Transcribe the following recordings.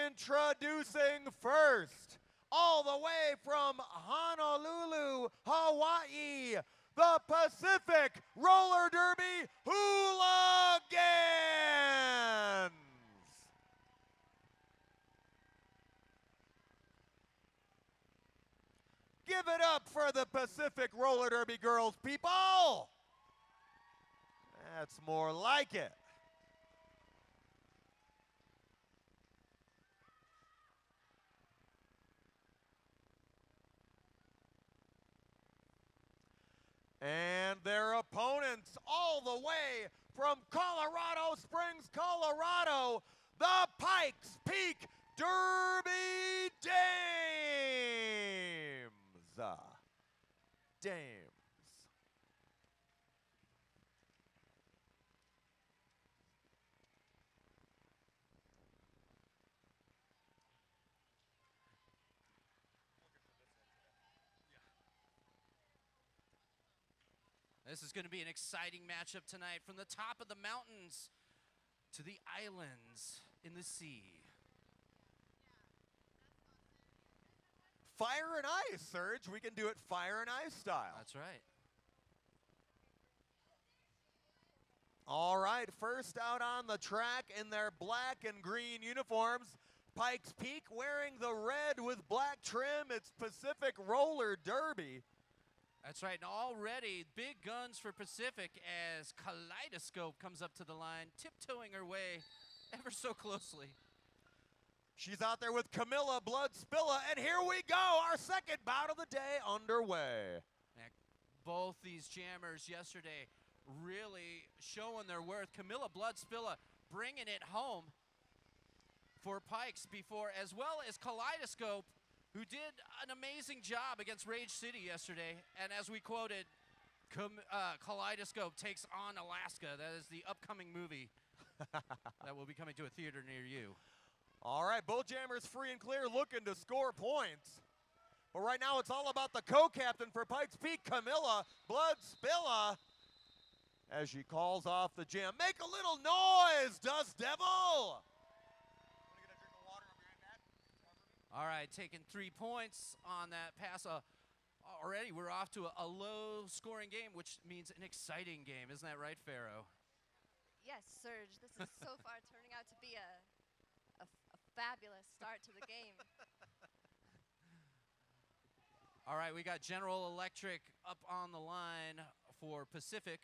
Introducing first, all the way from Honolulu, Hawaii, the Pacific Roller Derby Hooligans. Give it up for the Pacific Roller Derby girls, people. That's more like it. And their opponents all the way from Colorado Springs, Colorado, the Pikes Peak Derby Dames. Dames. This is going to be an exciting matchup tonight, from the top of the mountains to the islands in the sea. Fire and ice, Serge. We can do it fire and ice style. That's right. All right, first out on the track in their black and green uniforms, Pikes Peak wearing the red with black trim. It's Pacific Roller Derby. That's right, and already big guns for Pacific as Kaleidoscope comes up to the line, tiptoeing her way ever so closely. She's out there with Camilla Blood Spilla, and here we go, our second bout of the day underway. And both these jammers yesterday really showing their worth. Camilla Blood Spilla bringing it home for Pikes before, as well as Kaleidoscope, who did an amazing job against Rage City yesterday. And as we quoted, Kaleidoscope takes on Alaska. That is the upcoming movie that will be coming to a theater near you. All right, both jammers free and clear, looking to score points. But right now it's all about the co-captain for Pikes Peak, Camilla Blood Spilla, as she calls off the jam. Make a little noise, Dust Devil! All right, taking 3 points on that pass. Already we're off to a low-scoring game, which means an exciting game. Isn't that right, Pharaoh? Yes, Serge. This is so far turning out to be a fabulous start to the game. All right, we got General Electric up on the line for Pacific.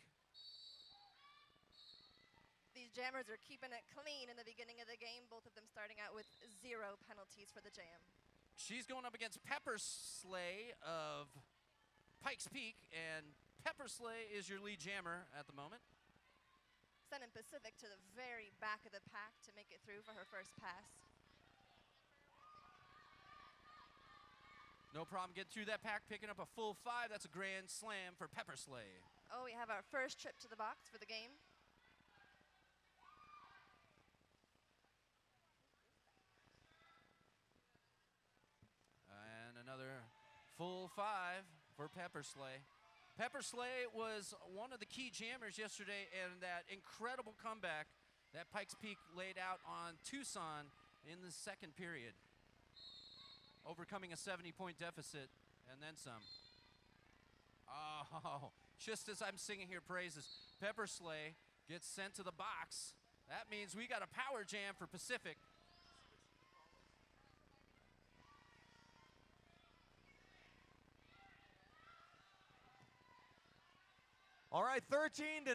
These jammers are keeping it clean in the beginning of the game, both of them starting out with 0 penalties for the jam. She's going up against Pepper Slay of Pikes Peak, and Pepper Slay is your lead jammer at the moment. Sending Pacific to the very back of the pack to make it through for her first pass. No problem getting through that pack, picking up a full 5. That's a grand slam for Pepper Slay. Oh, we have our first trip to the box for the game. And another full 5 for Pepper Slay. Pepper Slay was one of the key jammers yesterday in that incredible comeback that Pikes Peak laid out on Tucson in the second period, overcoming a 70-point deficit and then some. Oh, just as I'm singing here praises, Pepper Slay gets sent to the box. That means we got a power jam for Pacific. All right, 13-0,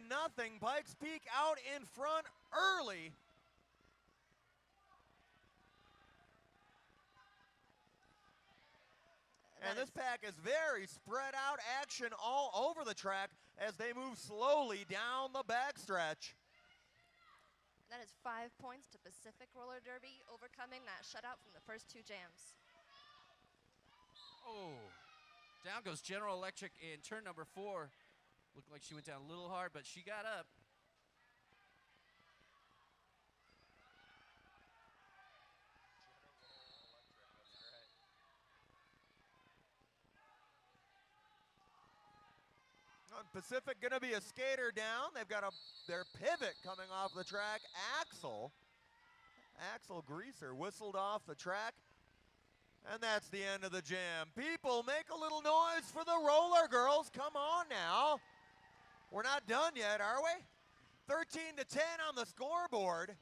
Pikes Peak out in front early. And this pack is very spread out, action all over the track as they move slowly down the backstretch. That is 5 points to Pacific Roller Derby, overcoming that shutout from the first 2 jams. Oh, down goes General Electric in turn number 4. Looked like she went down a little hard, but she got up. Pacific gonna be a skater down. They've got their pivot coming off the track, Axel. axle greaser whistled off the track. And that's the end of the jam. People, make a little noise for the roller girls. Come on now. We're not done yet, are we? 13-10 on the scoreboard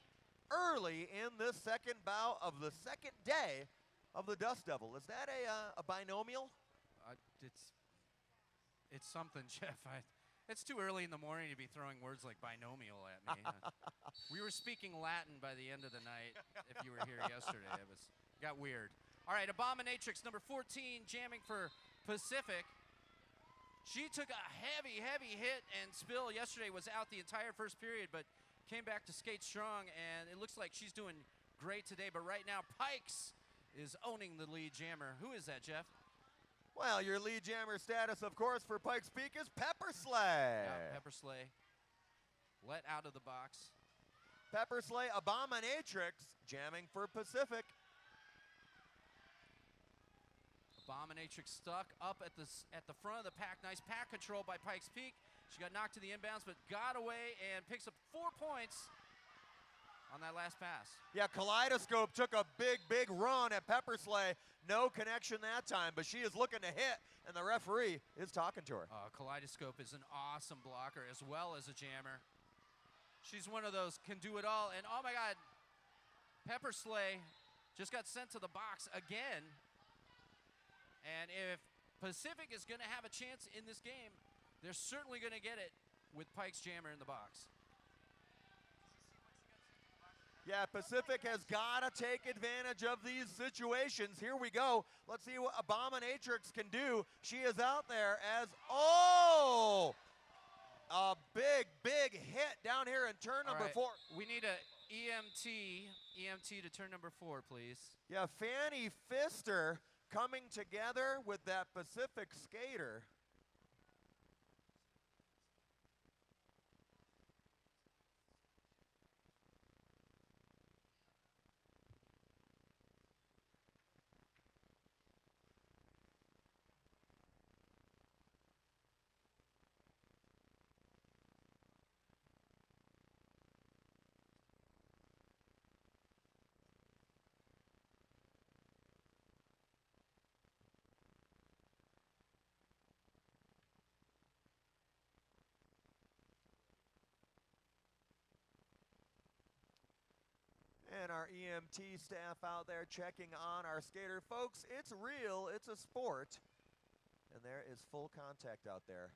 early in this second bout of the second day of the Dust Devil. Is that a binomial? It's something, Jeff. It's too early in the morning to be throwing words like binomial at me. We were speaking Latin by the end of the night. If you were here yesterday, got weird. All right, Abominatrix, number 14, jamming for Pacific. She took a heavy hit, and Spill yesterday was out the entire first period, but came back to skate strong, and it looks like she's doing great today. But right now, Pikes is owning the lead jammer. Who is that, Jeff? Well, your lead jammer status, of course, for Pikes Peak is Pepper Slay. Yeah, Pepper Slay let out of the box. Pepper Slay, Abominatrix, jamming for Pacific. Abominatrix stuck up at the front of the pack. Nice pack control by Pikes Peak. She got knocked to the inbounds, but got away and picks up 4 points on that last pass. Yeah, Kaleidoscope took a big run at Pepper Slay. No connection that time, but she is looking to hit, and the referee is talking to her. Kaleidoscope is an awesome blocker as well as a jammer. She's one of those can do it all, and oh my God, Pepper Slay just got sent to the box again. And if Pacific is going to have a chance in this game, they're certainly going to get it with Pikes Jammer in the box. Yeah, Pacific has got to take advantage of these situations. Here we go. Let's see what Abominatrix can do. She is out there as, a big hit down here in turn number 4. We need a EMT to turn number 4, please. Yeah, Fanny Pfister coming together with that Pacific skater. And our EMT staff out there checking on our skater. Folks, it's real, it's a sport, and there is full contact out there.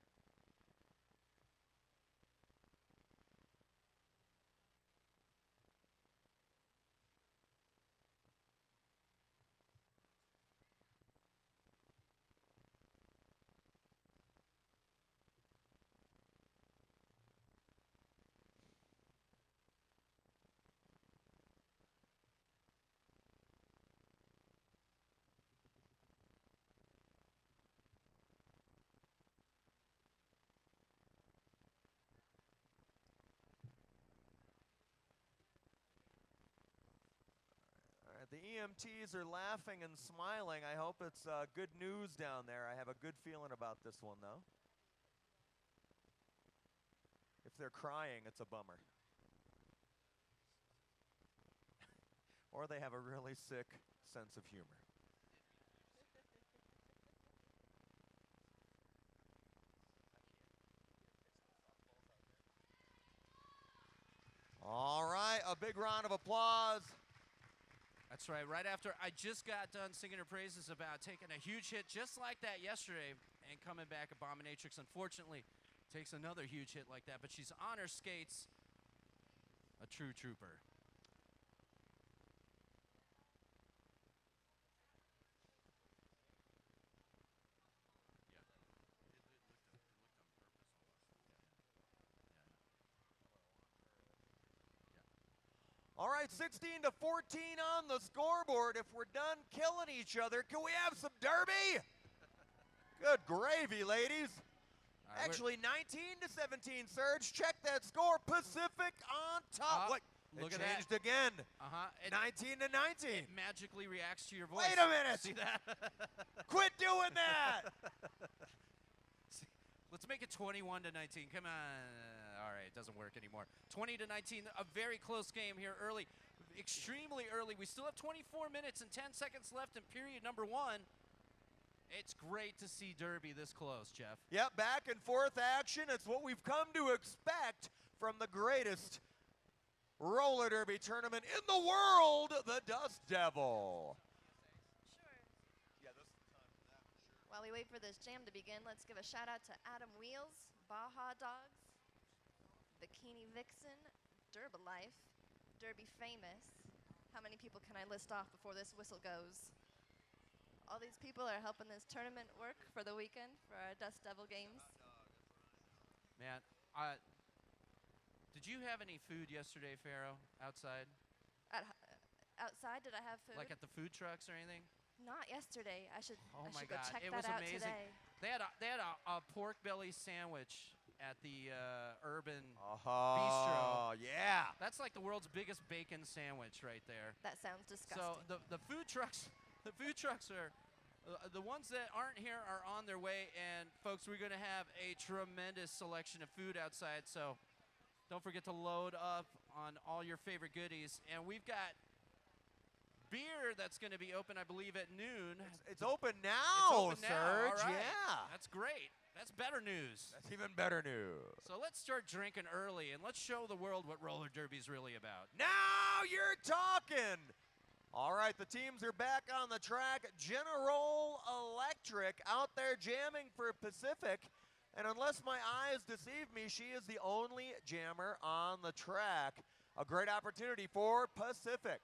The EMTs are laughing and smiling. I hope it's good news down there. I have a good feeling about this one, though. If they're crying, it's a bummer. Or they have a really sick sense of humor. All right, a big round of applause. That's right. Right after I just got done singing her praises about taking a huge hit just like that yesterday and coming back, Abominatrix unfortunately takes another huge hit like that, but she's on her skates, a true trooper. All right, 16-14 on the scoreboard. If we're done killing each other, can we have some derby? Good gravy, ladies. Right, actually, 19-17, Surge. Check that score. Pacific on top. Look it at changed that. again. 19-19. It magically reacts to your voice. Wait a minute. See that? Quit doing that. Let's make it 21-19. Come on. All right, it doesn't work anymore. 20-19, a very close game here early. extremely early. We still have 24 minutes and 10 seconds left in period number 1. It's great to see Derby this close, Jeff. Yep, back and forth action. It's what we've come to expect from the greatest roller derby tournament in the world, the Dust Devil. Sure. Yeah, this is the time for that, for sure. While we wait for this jam to begin, let's give a shout out to Adam Wheels, Baja Dogs, Bikini Vixen, Derbalife, Derby Famous. How many people can I list off before this whistle goes? All these people are helping this tournament work for the weekend for our Dust Devil games. Man, did you have any food yesterday, Pharaoh, outside? Outside, did I have food? Like at the food trucks or anything? Not yesterday. I should Oh my go God, check it that was out amazing. today. They had a pork belly sandwich at the Urban Oh, yeah. That's like the world's biggest bacon sandwich right there. That sounds disgusting. So the food trucks are the ones that aren't here are on their way, and folks, we're going to have a tremendous selection of food outside. So don't forget to load up on all your favorite goodies, and we've got beer that's going to be open, I believe, at noon. It's open now, It's open now. Serge. All right. Yeah. That's great. That's better news. That's even better news. So let's start drinking early, and let's show the world what roller derby's really about. Now you're talking. All right, the teams are back on the track. General Electric out there jamming for Pacific. And unless my eyes deceive me, she is the only jammer on the track. A great opportunity for Pacific.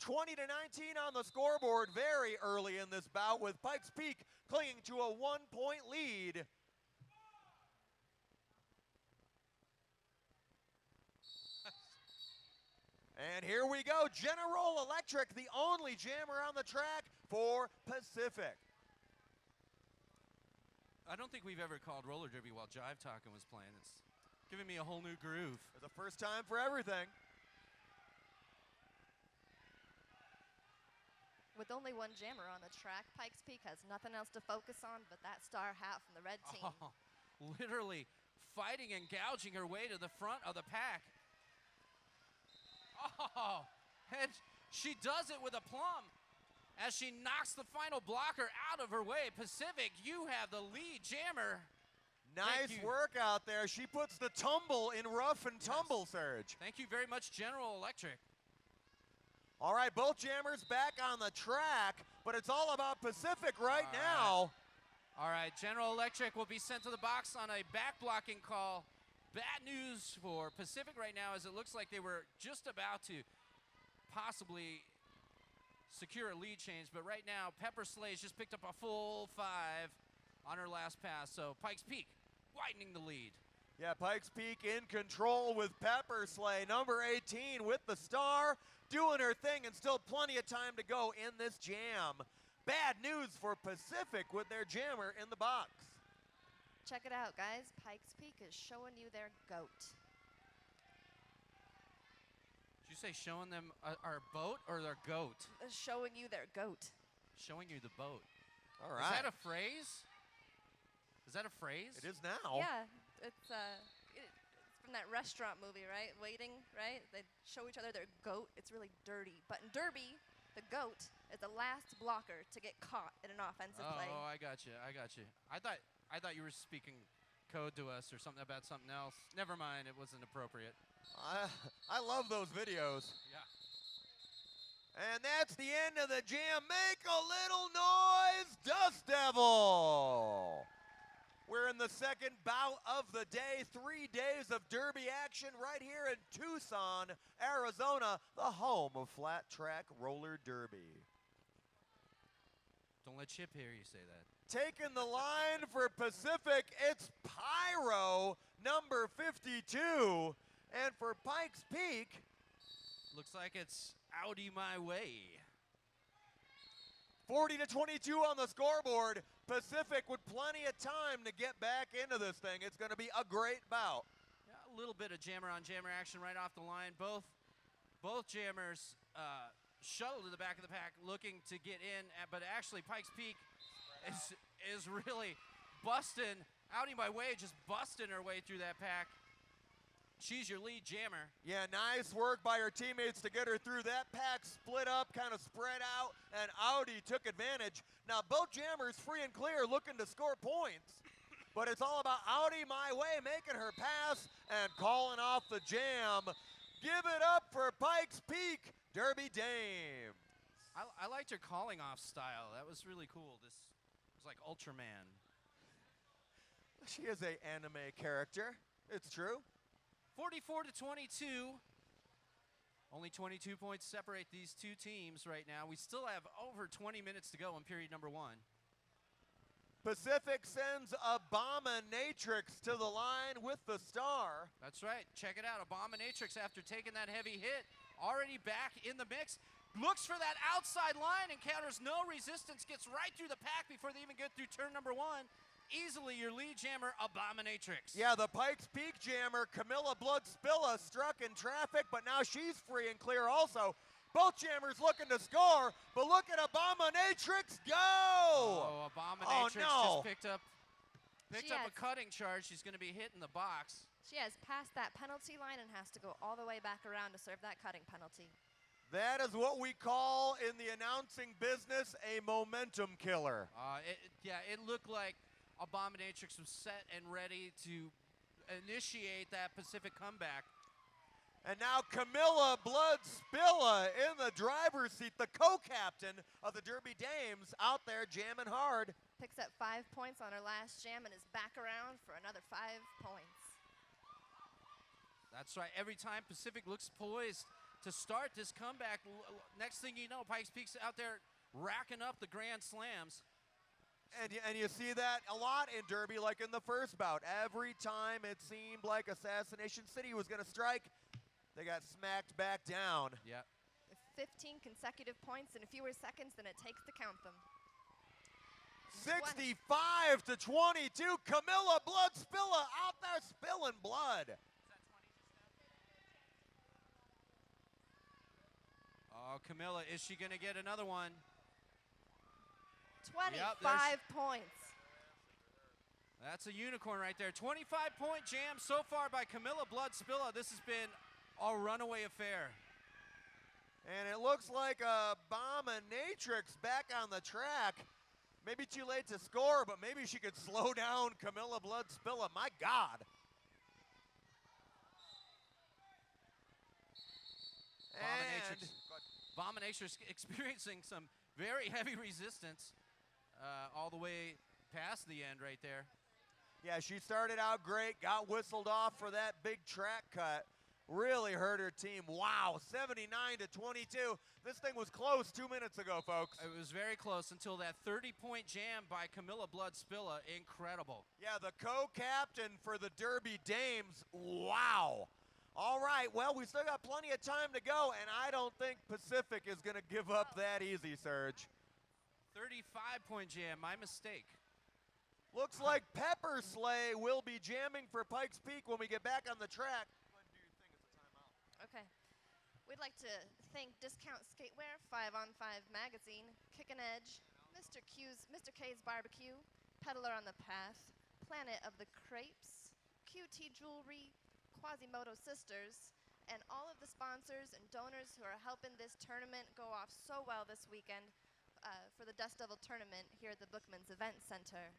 Yeah. 20-19 on the scoreboard very early in this bout, with Pikes Peak clinging to a 1-point lead. And here we go, General Electric, the only jammer on the track for Pacific. I don't think we've ever called roller derby while Jive Talkin' was playing. It's giving me a whole new groove. It's the first time for everything. With only one jammer on the track, Pikes Peak has nothing else to focus on but that star hat from the red team. Oh, literally fighting and gouging her way to the front of the pack. Oh, and she does it with aplomb as she knocks the final blocker out of her way. Pacific, you have the lead jammer. Nice work out there. She puts the tumble in rough and tumble, Serge. Thank you very much, General Electric. All right, both jammers back on the track, but it's all about Pacific right now. All right, General Electric will be sent to the box on a back blocking call. Bad news for Pacific right now, as it looks like they were just about to possibly secure a lead change, but right now Pepper Slay's just picked up a full 5 on her last pass, so Pikes Peak widening the lead. Yeah, Pikes Peak in control with Pepper Slay, number 18 with the star, doing her thing, and still plenty of time to go in this jam. Bad news for Pacific with their jammer in the box. Check it out, guys. Pikes Peak is showing you their goat. Did you say showing them our boat or their goat? Showing you their goat. Showing you the boat. All right. Is that a phrase? Is that a phrase? It is now. Yeah, it's from that restaurant movie, right? Waiting, right? They show each other their goat. It's really dirty. But in Derby, the goat is the last blocker to get caught in an offensive play. Oh, I got you. I thought you were speaking code to us or something about something else. Never mind, it wasn't appropriate. I love those videos. Yeah. And that's the end of the jam. Make a little noise, Dust Devil. We're in the second bout of the day. 3 days of derby action right here in Tucson, Arizona, the home of flat track roller derby. Don't let Chip hear you say that. Taking the line for Pacific, it's Pyro, number 52. And for Pikes Peak, looks like it's Audi my way. 40-22 on the scoreboard. Pacific with plenty of time to get back into this thing. It's going to be a great bout. Yeah, a little bit of jammer on jammer action right off the line. Both jammers shuttle to the back of the pack looking to get in, but actually Pikes Peak is really busting Audi by way just busting her way through that pack. She's your lead jammer. Yeah, nice work by her teammates to get her through. That pack split up, kind of spread out, and Audi took advantage. Now, both jammers free and clear looking to score points. But it's all about Audi my way making her pass and calling off the jam. Give it up for Pikes Peak, Derby Dames. I liked her calling off style. That was really cool. This was like Ultraman. She is a anime character. It's true. 44 to 22. Only 22 points separate these two teams right now. We still have over 20 minutes to go in period number 1. Pacific sends Abominatrix to the line with the star. That's right. Check it out. Abominatrix, after taking that heavy hit, already back in the mix. Looks for that outside line, encounters no resistance, gets right through the pack before they even get through turn number 1. Easily your lead jammer, Abominatrix. Yeah, the Pikes Peak jammer, Camilla Bloodspilla, struck in traffic, but now she's free and clear also. Both jammers looking to score, but look at Abominatrix go! Oh, Abominatrix no. just picked up a cutting charge. She's going to be hit in the box. She has passed that penalty line and has to go all the way back around to serve that cutting penalty. That is what we call in the announcing business a momentum killer. It looked like Abominatrix was set and ready to initiate that Pacific comeback. And now Camilla Bloodspilla in the driver's seat, the co-captain of the Derby Dames, out there jamming hard. Picks up 5 points on her last jam and is back around for another 5 points. That's right. Every time Pacific looks poised to start this comeback, next thing you know, Pikes Peak's out there racking up the grand slams. And you see that a lot in Derby, like in the first bout. Every time it seemed like Assassination City was going to strike, they got smacked back down. Yep. 15 consecutive points in fewer seconds than it takes to count them. 65 to 22. Camilla Bloodspilla out there spilling blood. Oh, Camilla, is she going to get another one? 25 points. That's a unicorn right there. 25-point jam so far by Camilla Bloodspilla. This has been a runaway affair. And it looks like Abominatrix back on the track. Maybe too late to score, but maybe she could slow down Camilla Bloodspilla. My God. Abominatrix experiencing some very heavy resistance all the way past the end right there. Yeah, she started out great, got whistled off for that big track cut. Really hurt her team. Wow, 79 to 22. This thing was close 2 minutes ago, folks. It was very close until that 30-point jam by Camilla Bloodspilla. Incredible. Yeah, the co-captain for the Derby Dames. Wow. All right, well, we still got plenty of time to go, and I don't think Pacific is going to give up that easy, Serge. 35-point jam, my mistake. Looks like Pepper Sleigh will be jamming for Pikes Peak when we get back on the track. Okay. We'd like to thank Discount Skatewear, 5on5 Magazine, Kick an Edge, Mr. K's Barbecue, Peddler on the Path, Planet of the Crepes, QT Jewelry, Quasimodo Sisters, and all of the sponsors and donors who are helping this tournament go off so well this weekend for the Dust Devil tournament here at the Bookman's Event Center.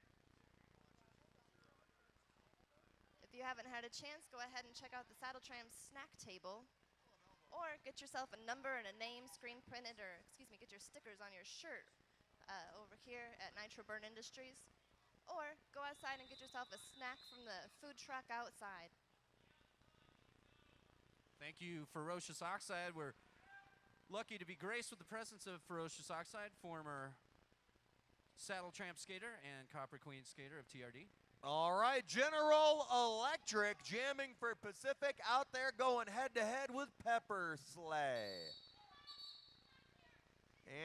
If you haven't had a chance, go ahead and check out the Saddle Tram's snack table, or get yourself a number and a name screen printed, or get your stickers on your shirt over here at Nitro Burn Industries, or go outside and get yourself a snack from the food truck outside. Thank you, Ferocious Oxide. We're lucky to be graced with the presence of Ferocious Oxide, former Saddle Tramp skater and Copper Queen skater of TRD. All right, General Electric jamming for Pacific out there going head-to-head with Pepper Sleigh.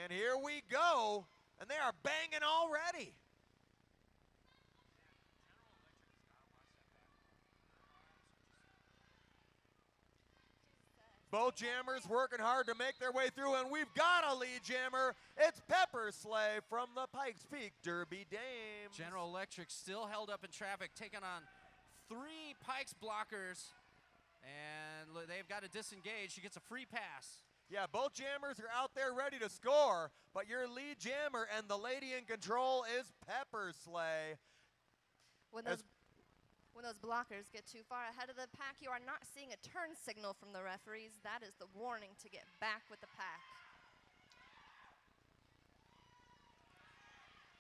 And here we go, and they are banging already. both jammers working hard to make their way through, and we've got a lead jammer. It's Pepper Sleigh from the Pikes Peak Derby Dames. General Electric still held up in traffic, taking on 3 Pikes blockers, and they've got to disengage. She gets a free pass. Yeah, both jammers are out there ready to score, but your lead jammer and the lady in control is Pepper Sleigh. When those blockers get too far ahead of the pack, you are not seeing a turn signal from the referees. That is the warning to get back with the pack.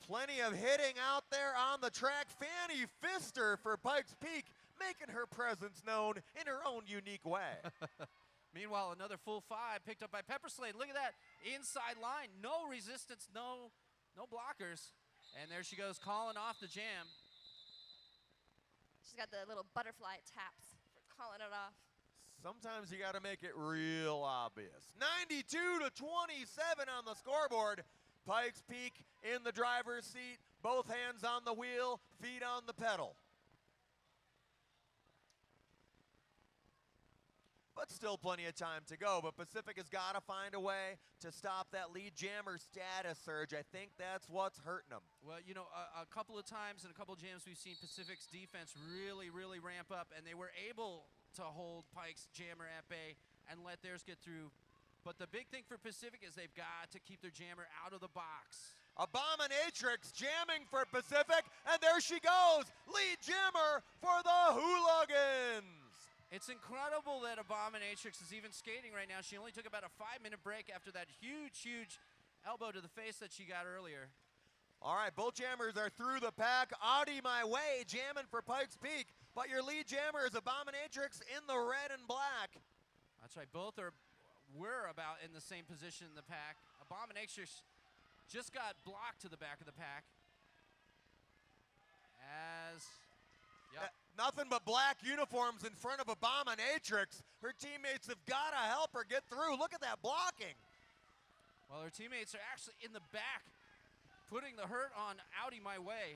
Plenty of hitting out there on the track. Fanny Pfister for Pikes Peak, making her presence known in her own unique way. Meanwhile, another full 5 picked up by Pepper Sleigh. Look at that inside line. No resistance, no blockers. And there she goes, calling off the jam. She's got the little butterfly taps for calling it off. Sometimes you got to make it real obvious. 92-27 on the scoreboard. Pikes Peak in the driver's seat, both hands on the wheel, feet on the pedal. But still plenty of time to go. But Pacific has got to find a way to stop that lead jammer status surge. I think that's what's hurting them. Well, you know, a couple of times in a couple of jams we've seen Pacific's defense really ramp up, and they were able to hold Pike's jammer at bay and let theirs get through. But the big thing for Pacific is they've got to keep their jammer out of the box. Abominatrix jamming for Pacific, and there she goes. Lead jammer for the Hooligans. It's incredible that Abominatrix is even skating right now. She only took about a 5-minute break after that huge elbow to the face that she got earlier. All right, both jammers are through the pack. Audi my way, jamming for Pikes Peak. But your lead jammer is Abominatrix in the red and black. That's right, both were about in the same position in the pack. Abominatrix just got blocked to the back of the pack. Nothing but black uniforms in front of Abominatrix. Her teammates have got to help her get through. Look at that blocking. Well, her teammates are actually in the back, putting the hurt on Audi my way,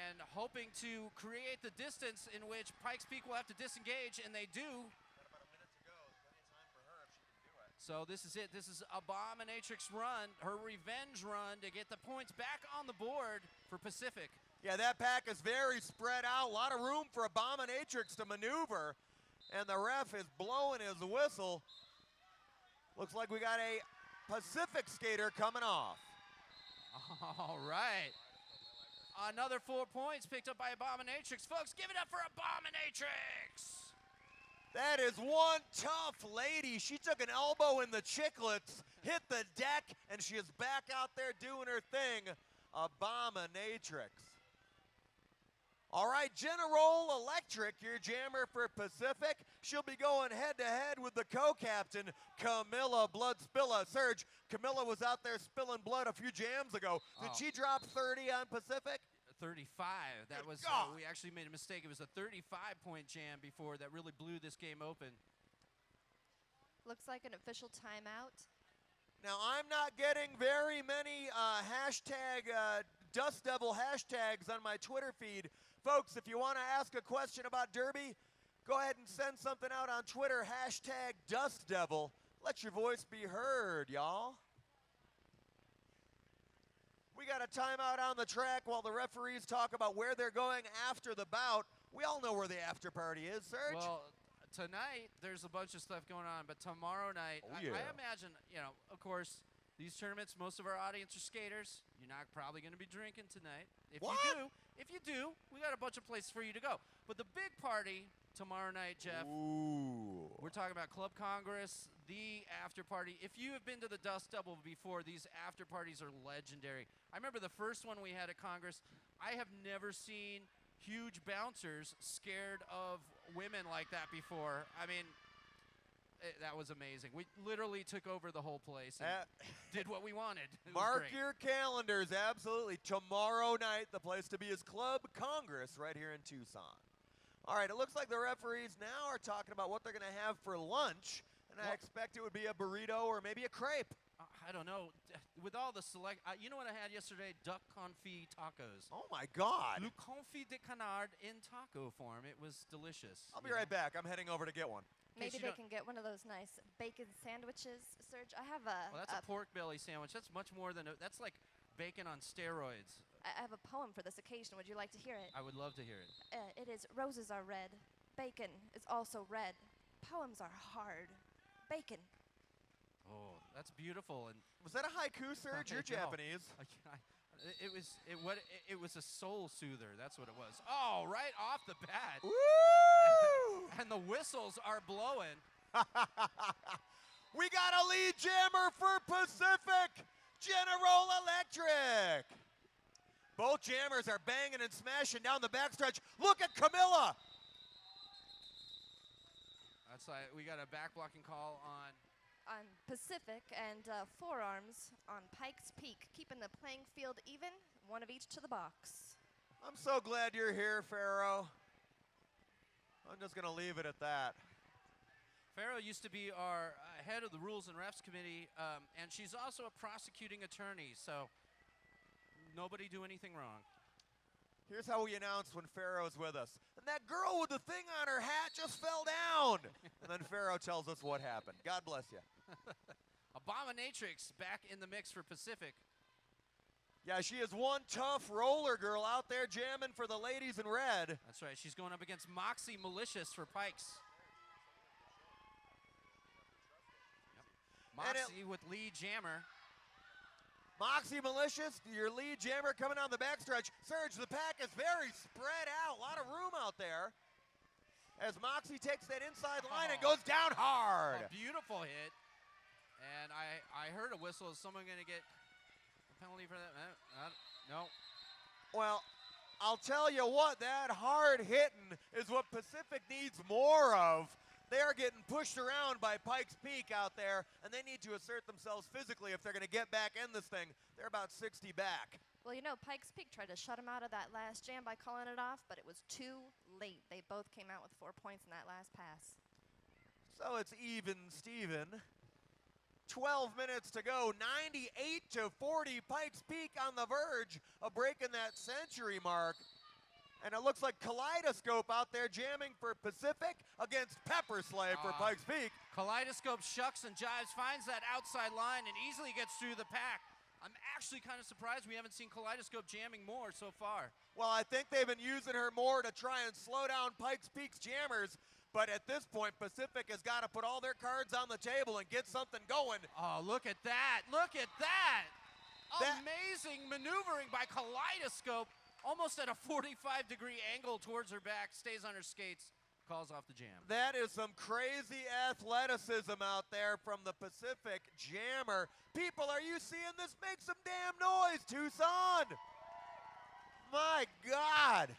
and hoping to create the distance in which Pikes Peak will have to disengage, and they do. Got about a minute to go. Plenty of time for her if she can do it. So this is it. This is Abominatrix run, her revenge run to get the points back on the board for Pacific. Yeah, that pack is very spread out. A lot of room for Abominatrix to maneuver. And the ref is blowing his whistle. Looks like we got a Pacific skater coming off. All right. Another 4 points picked up by Abominatrix. Folks, give it up for Abominatrix. That is one tough lady. She took an elbow in the chiclets, hit the deck, and she is back out there doing her thing. Abominatrix. All right, General Electric, your jammer for Pacific. She'll be going head-to-head with the co-captain, Camilla Bloodspilla. Serge, Camilla was out there spilling blood a few jams ago. Did she drop 30 on Pacific? 35. That was, we actually made a mistake. It was a 35-point jam before that really blew this game open. Looks like an official timeout. Now, I'm not getting very many Dust Devil hashtags on my Twitter feed. Folks, if you want to ask a question about Derby, go ahead and send something out on Twitter, hashtag Dust Devil. Let your voice be heard, y'all. We got a timeout on the track while the referees talk about where they're going after the bout. We all know where the after party is, Serge. Well, tonight there's a bunch of stuff going on, but tomorrow night, I imagine, of course, these tournaments, most of our audience are skaters. You're not probably going to be drinking tonight. If you do, we got a bunch of places for you to go. But the big party tomorrow night, Jeff, we're talking about Club Congress, the after party. If you have been to the Dust Devil before, these after parties are legendary. I remember the first one we had at Congress. I have never seen huge bouncers scared of women like that before. I mean, that was amazing. We literally took over the whole place and did what we wanted. Mark your calendars, absolutely. Tomorrow night, the place to be is Club Congress right here in Tucson. All right, it looks like the referees now are talking about what they're going to have for lunch, and I expect it would be a burrito or maybe a crepe. I don't know, with all the you know what I had yesterday? Duck confit tacos. Oh my God. Le confit de canard in taco form. It was delicious. I'll be you right know? back. I'm heading over to get one. Maybe you they don't- can get one of those nice bacon sandwiches, Serge. I have a, Well, that's a pork belly sandwich. That's much more than that's like bacon on steroids. I have a poem for this occasion. Would you like to hear it? I would love to hear it. It is roses are red, bacon is also red. Poems are hard. Bacon. Oh, that's beautiful. And Was that a haiku, Serge? You're No. Japanese. It was a soul soother. That's what it was. Oh, right off the bat. Woo! And the whistles are blowing. We got a lead jammer for Pacific, General Electric. Both jammers are banging and smashing down the backstretch. Look at Camilla. That's like we got a back blocking call on. On Pacific and forearms on Pikes Peak, keeping the playing field even, one of each to the box. I'm so glad you're here, Pharaoh. I'm just going to leave it at that. Farrell used to be our head of the Rules and Refs Committee, and she's also a prosecuting attorney, so nobody do anything wrong. Here's how we announce when Pharaoh's with us. And that girl with the thing on her hat just fell down. And then Pharaoh tells us what happened. God bless you. Abominatrix back in the mix for Pacific. Yeah, she is one tough roller girl out there jamming for the ladies in red. That's right. She's going up against Moxie Malicious for Pikes. Yep. And Moxie with lead jammer. Moxie Malicious, your lead jammer coming down the backstretch. Serge, the pack is very spread out. A lot of room out there. As Moxie takes that inside line and goes down hard. A beautiful hit. And I heard a whistle. Is someone going to get a penalty for that? No. Well, I'll tell you what, that hard hitting is what Pacific needs more of. They are getting pushed around by Pikes Peak out there, and they need to assert themselves physically if they're going to get back in this thing. They're about 60 back. Well, you know, Pikes Peak tried to shut him out of that last jam by calling it off, but it was too late. They both came out with 4 points in that last pass. So it's even Steven. 12 minutes to go, 98-40. Pikes Peak on the verge of breaking that century mark. And it looks like Kaleidoscope out there jamming for Pacific against Pepper Slave for Pikes Peak. Kaleidoscope shucks and jives, finds that outside line and easily gets through the pack. I'm actually kind of surprised we haven't seen Kaleidoscope jamming more so far. Well, I think they've been using her more to try and slow down Pikes Peak's jammers. But at this point, Pacific has got to put all their cards on the table and get something going. Oh, look at that. Look at that. Amazing maneuvering by Kaleidoscope. Almost at a 45-degree angle towards her back, stays on her skates, calls off the jam. That is some crazy athleticism out there from the Pacific jammer. People, are you seeing this? Make some damn noise, Tucson. My God.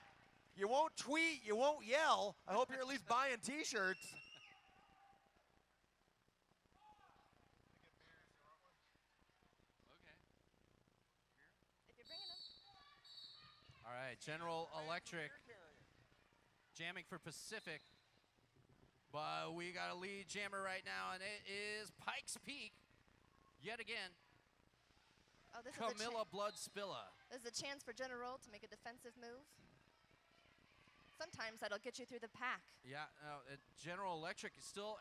You won't tweet, you won't yell. I hope you're at least buying T-shirts. If you're bringing them. All right, General Electric jamming for Pacific. But we got a lead jammer right now, and it is Pikes Peak yet again. Oh, this Camilla Bloodspilla. This is a chance for General to make a defensive move. Sometimes that'll get you through the pack. Yeah, General Electric is still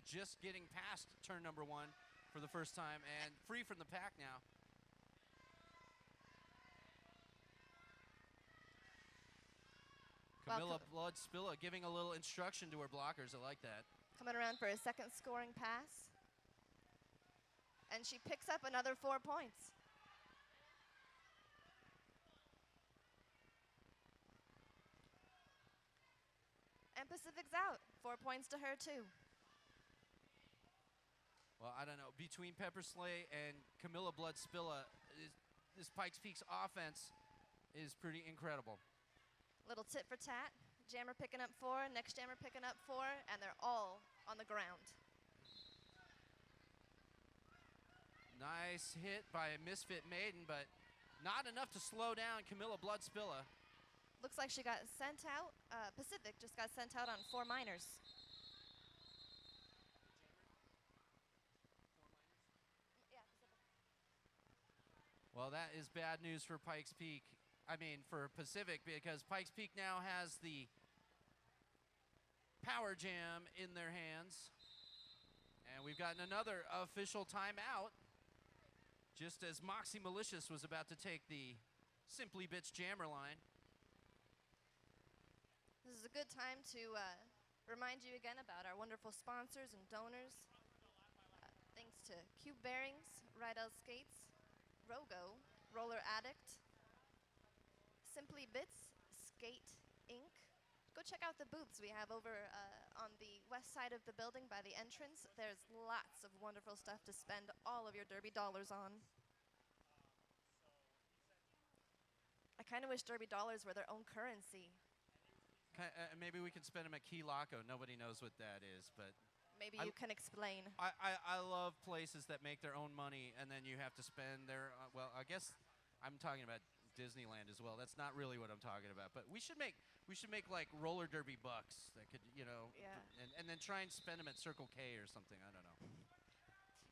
just getting past turn number 1 for the first time and free from the pack now. Camilla Bloodspilla giving a little instruction to her blockers. I like that. Coming around for a second scoring pass. And she picks up another 4 points. And Pacific's out. 4 points to her, too. Well, I don't know. Between Pepper Slay and Camilla Bloodspilla, this Pikes Peak's offense is pretty incredible. Little tit for tat. Jammer picking up 4, next jammer picking up 4, and they're all on the ground. Nice hit by a misfit maiden, but not enough to slow down Camilla Bloodspilla. Looks like she got sent out. Pacific just got sent out on 4 minors. Yeah, Pacific. Well, that is bad news for Pikes Peak. I mean, for Pacific, because Pikes Peak now has the Power Jam in their hands. And we've gotten another official timeout, just as Moxie Malicious was about to take the Simply Bits Jammer line. This is a good time to remind you again about our wonderful sponsors and donors. Thanks to Cube Bearings, Rydell Skates, Rogo, Roller Addict, Simply Bits, Skate Inc. Go check out the booths we have over on the west side of the building by the entrance. There's lots of wonderful stuff to spend all of your Derby dollars on. I kind of wish Derby dollars were their own currency. Maybe we can spend them at Key Laco. Nobody knows what that is, but Maybe you can explain. I love places that make their own money, and then you have to spend their. Well, I guess I'm talking about Disneyland as well. That's not really what I'm talking about. But we should make like roller derby bucks that could, you know, Yeah. and then try and spend them at Circle K or something. I don't know.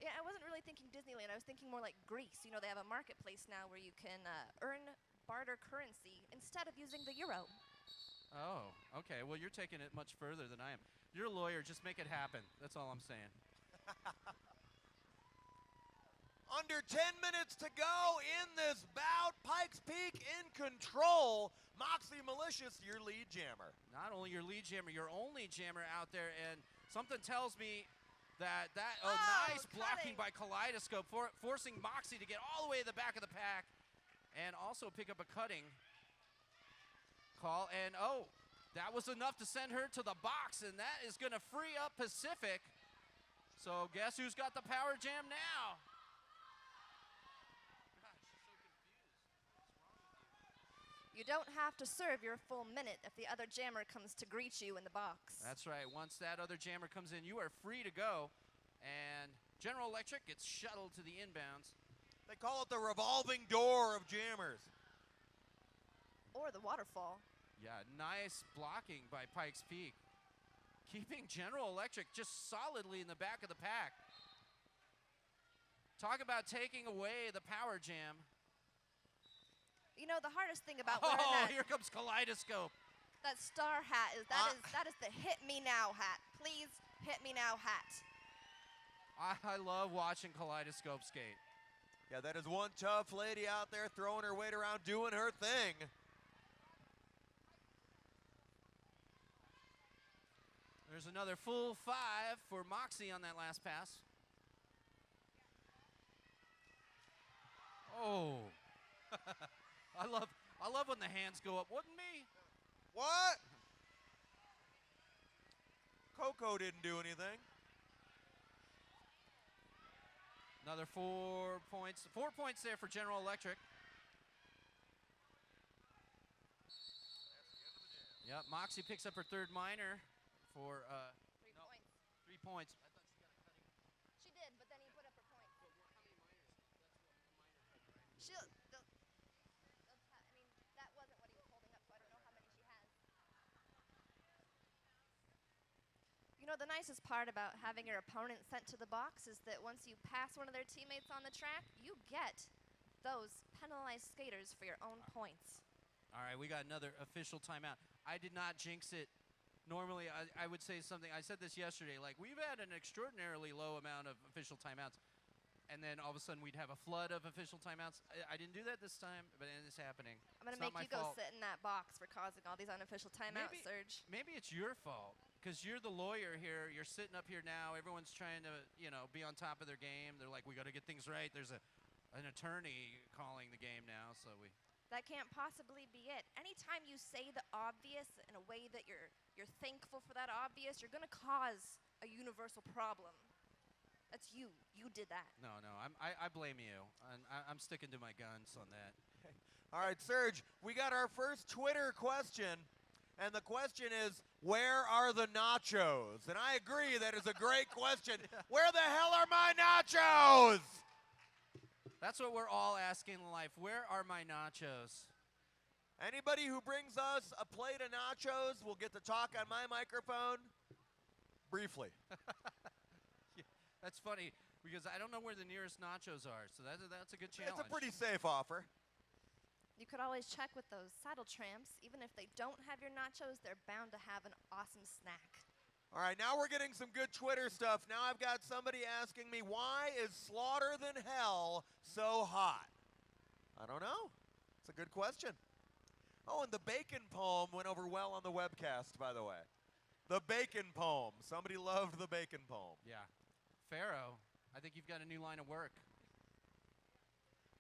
Yeah, I wasn't really thinking Disneyland. I was thinking more like Greece. You know, they have a marketplace now where you can earn barter currency instead of using the euro. Oh, okay. Well, you're taking it much further than I am. You're a lawyer. Just make it happen. That's all I'm saying. Under 10 minutes to go in this bout. Pikes Peak in control. Moxie Malicious, your lead jammer. Not only your lead jammer, your only jammer out there, and something tells me that nice blocking by Kaleidoscope, forcing Moxie to get all the way to the back of the pack, and also pick up a cutting call. And that was enough to send her to the box, and that is going to free up Pacific. So guess who's got the power jam now? You don't have to serve your full minute if the other jammer comes to greet you in the box. That's right. Once that other jammer comes in, you are free to go. And General Electric gets shuttled to the inbounds. They call it the revolving door of jammers. Or the waterfall. Yeah, nice blocking by Pikes Peak. Keeping General Electric just solidly in the back of the pack. Talk about taking away the power jam. You know, the hardest thing about wearing here comes Kaleidoscope. that star hat is that is the hit me now hat. Please hit me now hat. I love watching Kaleidoscope skate. Yeah, that is one tough lady out there throwing her weight around, doing her thing. There's another full 5 for Moxie on that last pass. Oh. I love when the hands go up. Wouldn't me? What? Coco didn't do anything. Another 4 points. 4 points there for General Electric. Yep, Moxie picks up her third minor for 3 points. 3 points. I thought she got a cutting. She did, but then he put up her point. How many minors? That's what a minor cut, right? She'll. I mean, that wasn't what he was holding up, so I don't know how many she has. You know, the nicest part about having your opponent sent to the box is that once you pass one of their teammates on the track, you get those penalized skaters for your own points. All right, we got another official timeout. I did not jinx it. Normally, I would say something. I said this yesterday. Like, we've had an extraordinarily low amount of official timeouts. And then all of a sudden, we'd have a flood of official timeouts. I didn't do that this time, but it is happening. I'm going It's to not make my you go fault. sit in that box for causing all these unofficial timeouts, Serge. Maybe it's your fault, because you're the lawyer here. You're sitting up here now. Everyone's trying to, be on top of their game. They're like, we got to get things right. There's an attorney calling the game now, so we... That can't possibly be it. Anytime you say the obvious in a way that you're thankful for that obvious, you're going to cause a universal problem. That's you. You did that. No, I blame you. I'm sticking to my guns on that. All right, Serge, we got our first Twitter question, and the question is, where are the nachos? And I agree, that is a great question. Where the hell are my nachos? That's what we're all asking in life. Where are my nachos? Anybody who brings us a plate of nachos will get to talk on my microphone briefly. That's funny. because I don't know where the nearest nachos are. So that's a good challenge. It's a pretty safe offer. You could always check with those saddle tramps. Even if they don't have your nachos, they're bound to have an awesome snack. All right, now we're getting some good Twitter stuff. Now I've got somebody asking me, why is Slaughter Than Hell so hot? I don't know. It's a good question. Oh, and the bacon poem went over well on the webcast, by the way. The bacon poem. Somebody loved the bacon poem. Yeah. Pharaoh, I think you've got a new line of work.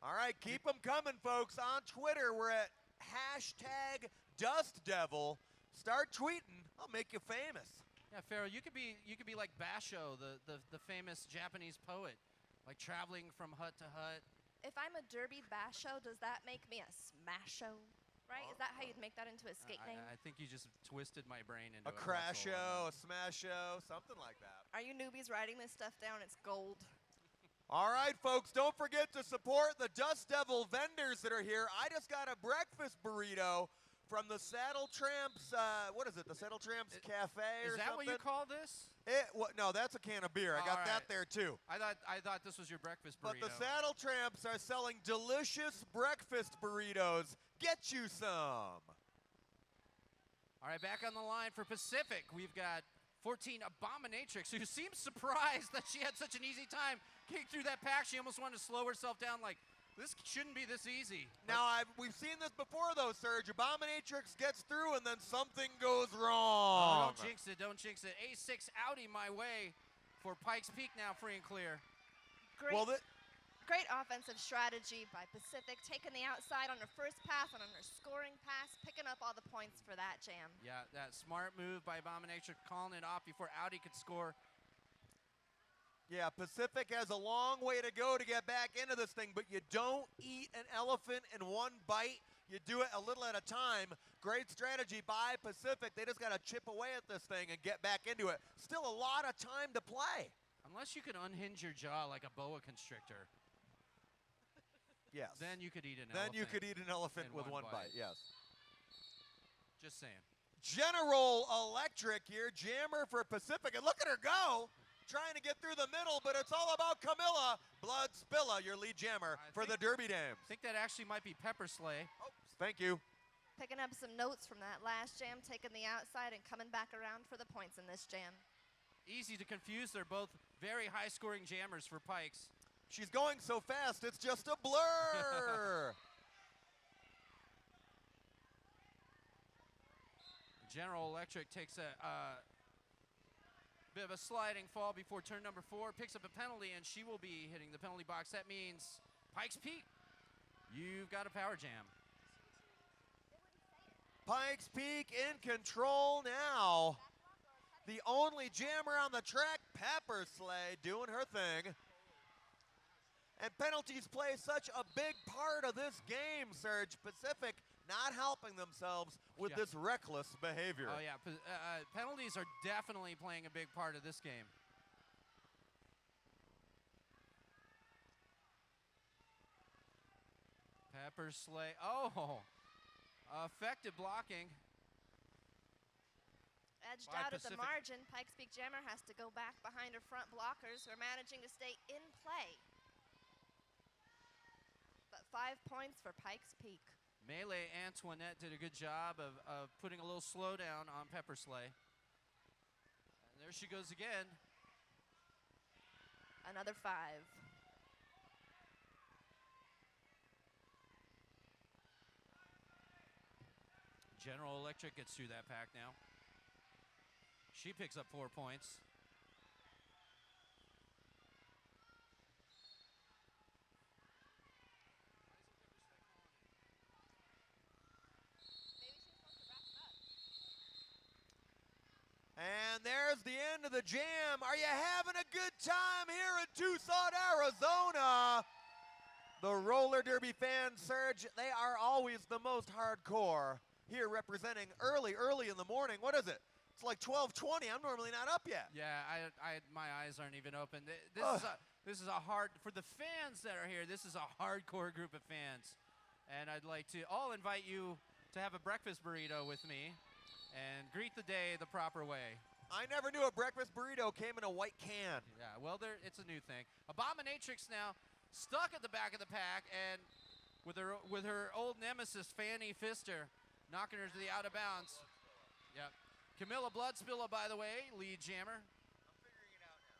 All right, keep them coming, folks. On Twitter, we're at #DustDevil. Start tweeting. I'll make you famous. Yeah, Pharaoh, you could be like Basho, the famous Japanese poet, like traveling from hut to hut. If I'm a Derby Basho, does that make me a Smasho? Right? Is that how you'd make that into a skate name? I think you just twisted my brain into A crash-o, a smash-o, something like that. Are you newbies writing this stuff down? It's gold. All right, folks, don't forget to support the Dust Devil vendors that are here. I just got a breakfast burrito from the Saddle Tramps, what is it, the Saddle Tramps Cafe or something? Is that what you call this? No, that's a can of beer. I got that there, too. I thought this was your breakfast burrito. But the Saddle Tramps are selling delicious breakfast burritos. Get you some. All right, back on the line for Pacific. We've got 14 Abominatrix, who seems surprised that she had such an easy time getting through that pack. She almost wanted to slow herself down like, this shouldn't be this easy. Now, we've seen this before, though, Serge. Abominatrix gets through, and then something goes wrong. Oh, don't jinx it, don't jinx it. A6 Audi my way for Pikes Peak now free and clear. Great offensive strategy by Pacific, taking the outside on her first pass and on her scoring pass, picking up all the points for that jam. Yeah, that smart move by Abominatrix, calling it off before Audi could score. Yeah, Pacific has a long way to go to get back into this thing, but you don't eat an elephant in one bite. You do it a little at a time. Great strategy by Pacific. They just got to chip away at this thing and get back into it. Still a lot of time to play. Unless you can unhinge your jaw like a boa constrictor. Yes. Then you could eat an elephant. Then you could eat an elephant with one bite, yes. Just saying. General Electric here, jammer for Pacific. And look at her go. Trying to get through the middle, but it's all about Camilla. Blood Spilla, your lead jammer for the Derby Dames. I think that actually might be Pepper Slay. Oh, thank you. Picking up some notes from that last jam, taking the outside and coming back around for the points in this jam. Easy to confuse. They're both very high-scoring jammers for Pikes. She's going so fast, it's just a blur. General Electric takes a bit of a sliding fall before turn number 4, picks up a penalty, and she will be hitting the penalty box. That means Pikes Peak, you've got a power jam. Pikes Peak in control now. The only jammer on the track, Pepper Slay, doing her thing. And penalties play such a big part of this game, Serge. Pacific not helping themselves with this reckless behavior. Oh, yeah. Penalties are definitely playing a big part of this game. Pepper Slay. Oh, effective blocking. Edged out at the margin, Pikes Peak jammer has to go back behind her front blockers who are managing to stay in play. But 5 points for Pikes Peak. Melee Antoinette did a good job of putting a little slowdown on Pepper Slay. And there she goes again. Another 5. General Electric gets through that pack now. She picks up 4 points. And there's the end of the jam. Are you having a good time here in Tucson, Arizona? The roller derby fans, Serge, they are always the most hardcore. Here representing early in the morning. What is it? It's like 12:20. I'm normally not up yet. Yeah, my eyes aren't even open. This is a hard, for the fans that are here, this is a hardcore group of fans. And I'd like to all invite you to have a breakfast burrito with me and greet the day the proper way. I never knew a breakfast burrito came in a white can. Yeah, well, it's a new thing. Abominatrix now stuck at the back of the pack, and with her old nemesis, Fanny Pfister, knocking her to the out of bounds. Yep. Camilla Bloodspilla, by the way, lead jammer. I'm figuring it out now.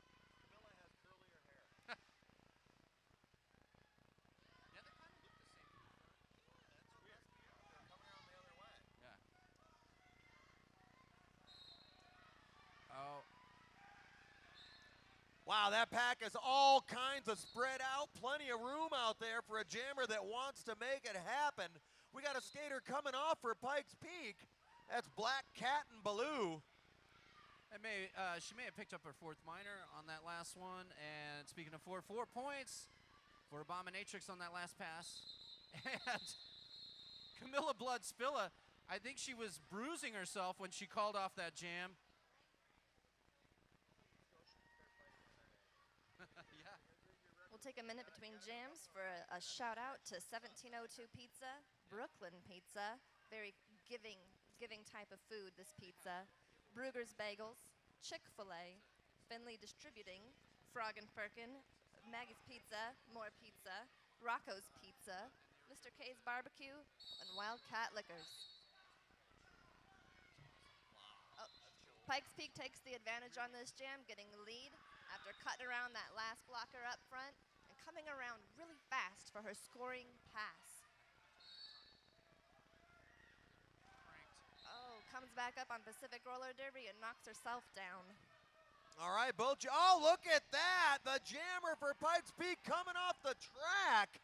Camilla has curlier hair. Yeah, they kind of look the same. That's weird. They're coming around the other way. Yeah. Oh. Wow, that pack is all kinds of spread out. Plenty of room out there for a jammer that wants to make it happen. We got a skater coming off for Pikes Peak. That's Black Cat and Baloo. She may have picked up her 4th minor on that last one. And speaking of 4 points for Abominatrix on that last pass. And Camilla Bloodspilla, I think she was bruising herself when she called off that jam. Yeah. We'll take a minute between jams for a shout out to 1702 Pizza, Brooklyn Pizza, very giving type of food, this pizza. Brugger's Bagels, Chick-fil-A, Finley Distributing, Frog and Firkin, Maggie's Pizza, More Pizza, Rocco's Pizza, Mr. K's Barbecue, and Wildcat Liquors. Oh, Pikes Peak takes the advantage on this jam, getting the lead after cutting around that last blocker up front and coming around really fast for her scoring pass. Oh, comes back up on Pacific Roller Derby and knocks herself down. All right, oh, look at that. The jammer for Pikes Peak coming off the track.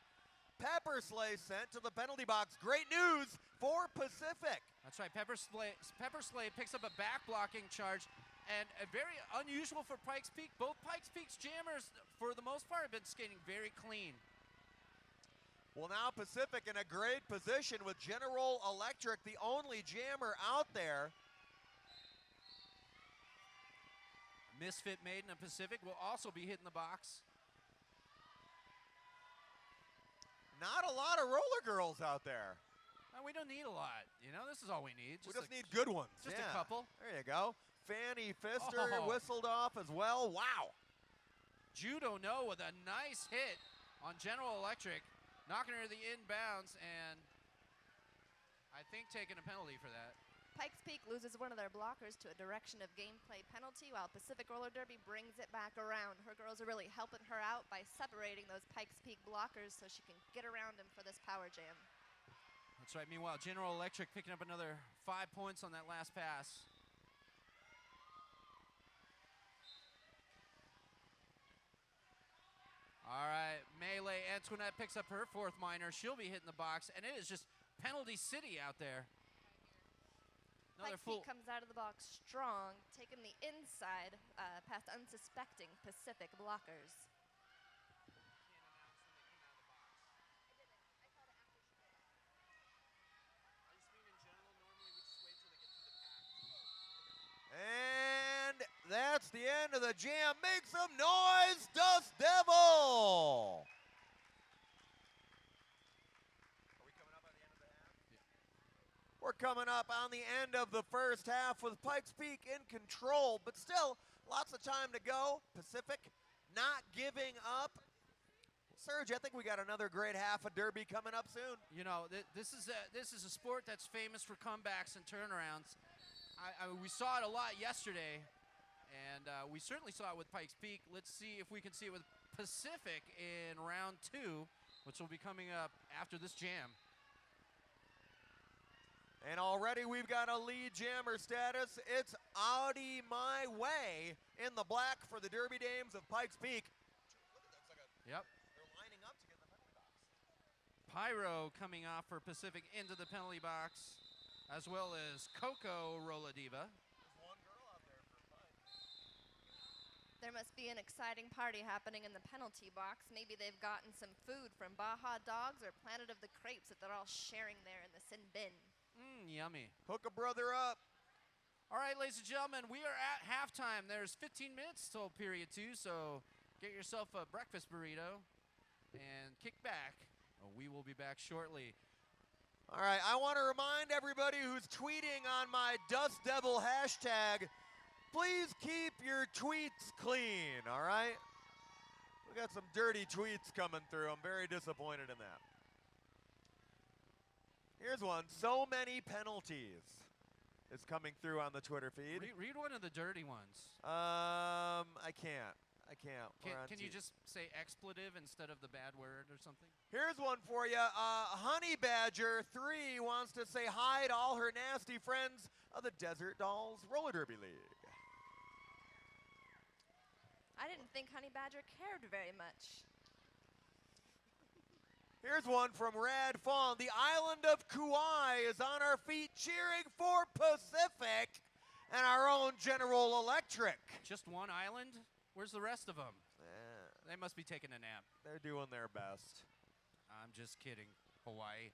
Pepper Sleigh sent to the penalty box. Great news for Pacific. That's right. Pepper Sleigh picks up a back blocking charge, and very unusual for Pikes Peak. Both Pikes Peak's jammers, for the most part, have been skating very clean. Well, now Pacific in a great position with General Electric, the only jammer out there. Misfit Maiden of Pacific will also be hitting the box. Not a lot of roller girls out there. No, we don't need a lot. You know, this is all we need. We just need good ones. Just yeah. a couple. There you go. Fanny Pfister whistled off as well. Wow. Judo No with a nice hit on General Electric, knocking her to the inbounds, and I think taking a penalty for that. Pikes Peak loses one of their blockers to a direction of gameplay penalty, while Pacific Roller Derby brings it back around. Her girls are really helping her out by separating those Pikes Peak blockers so she can get around them for this power jam. That's right. Meanwhile, General Electric picking up another 5 points on that last pass. All right, Melee Antoinette picks up her 4th minor. She'll be hitting the box, and it is just penalty city out there. Another Pikes Peak comes out of the box strong, taking the inside past unsuspecting Pacific blockers. And that's the end of the jam. Make some noise, Dust Devil! We're coming up on the end of the first half with Pikes Peak in control, but still lots of time to go. Pacific not giving up. Serge, I think we got another great half of Derby coming up soon. You know, this is a sport that's famous for comebacks and turnarounds. We saw it a lot yesterday, and we certainly saw it with Pikes Peak. Let's see if we can see it with Pacific in round 2, which will be coming up after this jam. And already we've got a lead jammer status. It's Audi My Way in the black for the Derby Dames of Pikes Peak. Yep. They're lining up to get in the penalty box. Pyro coming off for Pacific into the penalty box, as well as Coco Roladiva. There's one girl out there for Pikes. There must be an exciting party happening in the penalty box. Maybe they've gotten some food from Baja Dogs or Planet of the Crepes that they're all sharing there in the sin bin. Yummy. Hook a brother up. All right, ladies and gentlemen, we are at halftime. There's 15 minutes till period 2, so get yourself a breakfast burrito and kick back. We will be back shortly. All right, I want to remind everybody who's tweeting on my Dust Devil hashtag, please keep your tweets clean, all right? We got some dirty tweets coming through. I'm very disappointed in that. Here's one. So many penalties is coming through on the Twitter feed. Read one of the dirty ones. I can't. We're on Can you TV. just say expletive instead of the bad word or something? Here's one for you. Honey Badger 3 wants to say hi to all her nasty friends of the Desert Dolls Roller Derby League. I didn't think Honey Badger cared very much. Here's one from Rad Fawn. The island of Kauai is on our feet cheering for Pacific and our own General Electric. Just one island? Where's the rest of them? Eh, They must be taking a nap. they're doing their best. I'm just kidding. Hawaii.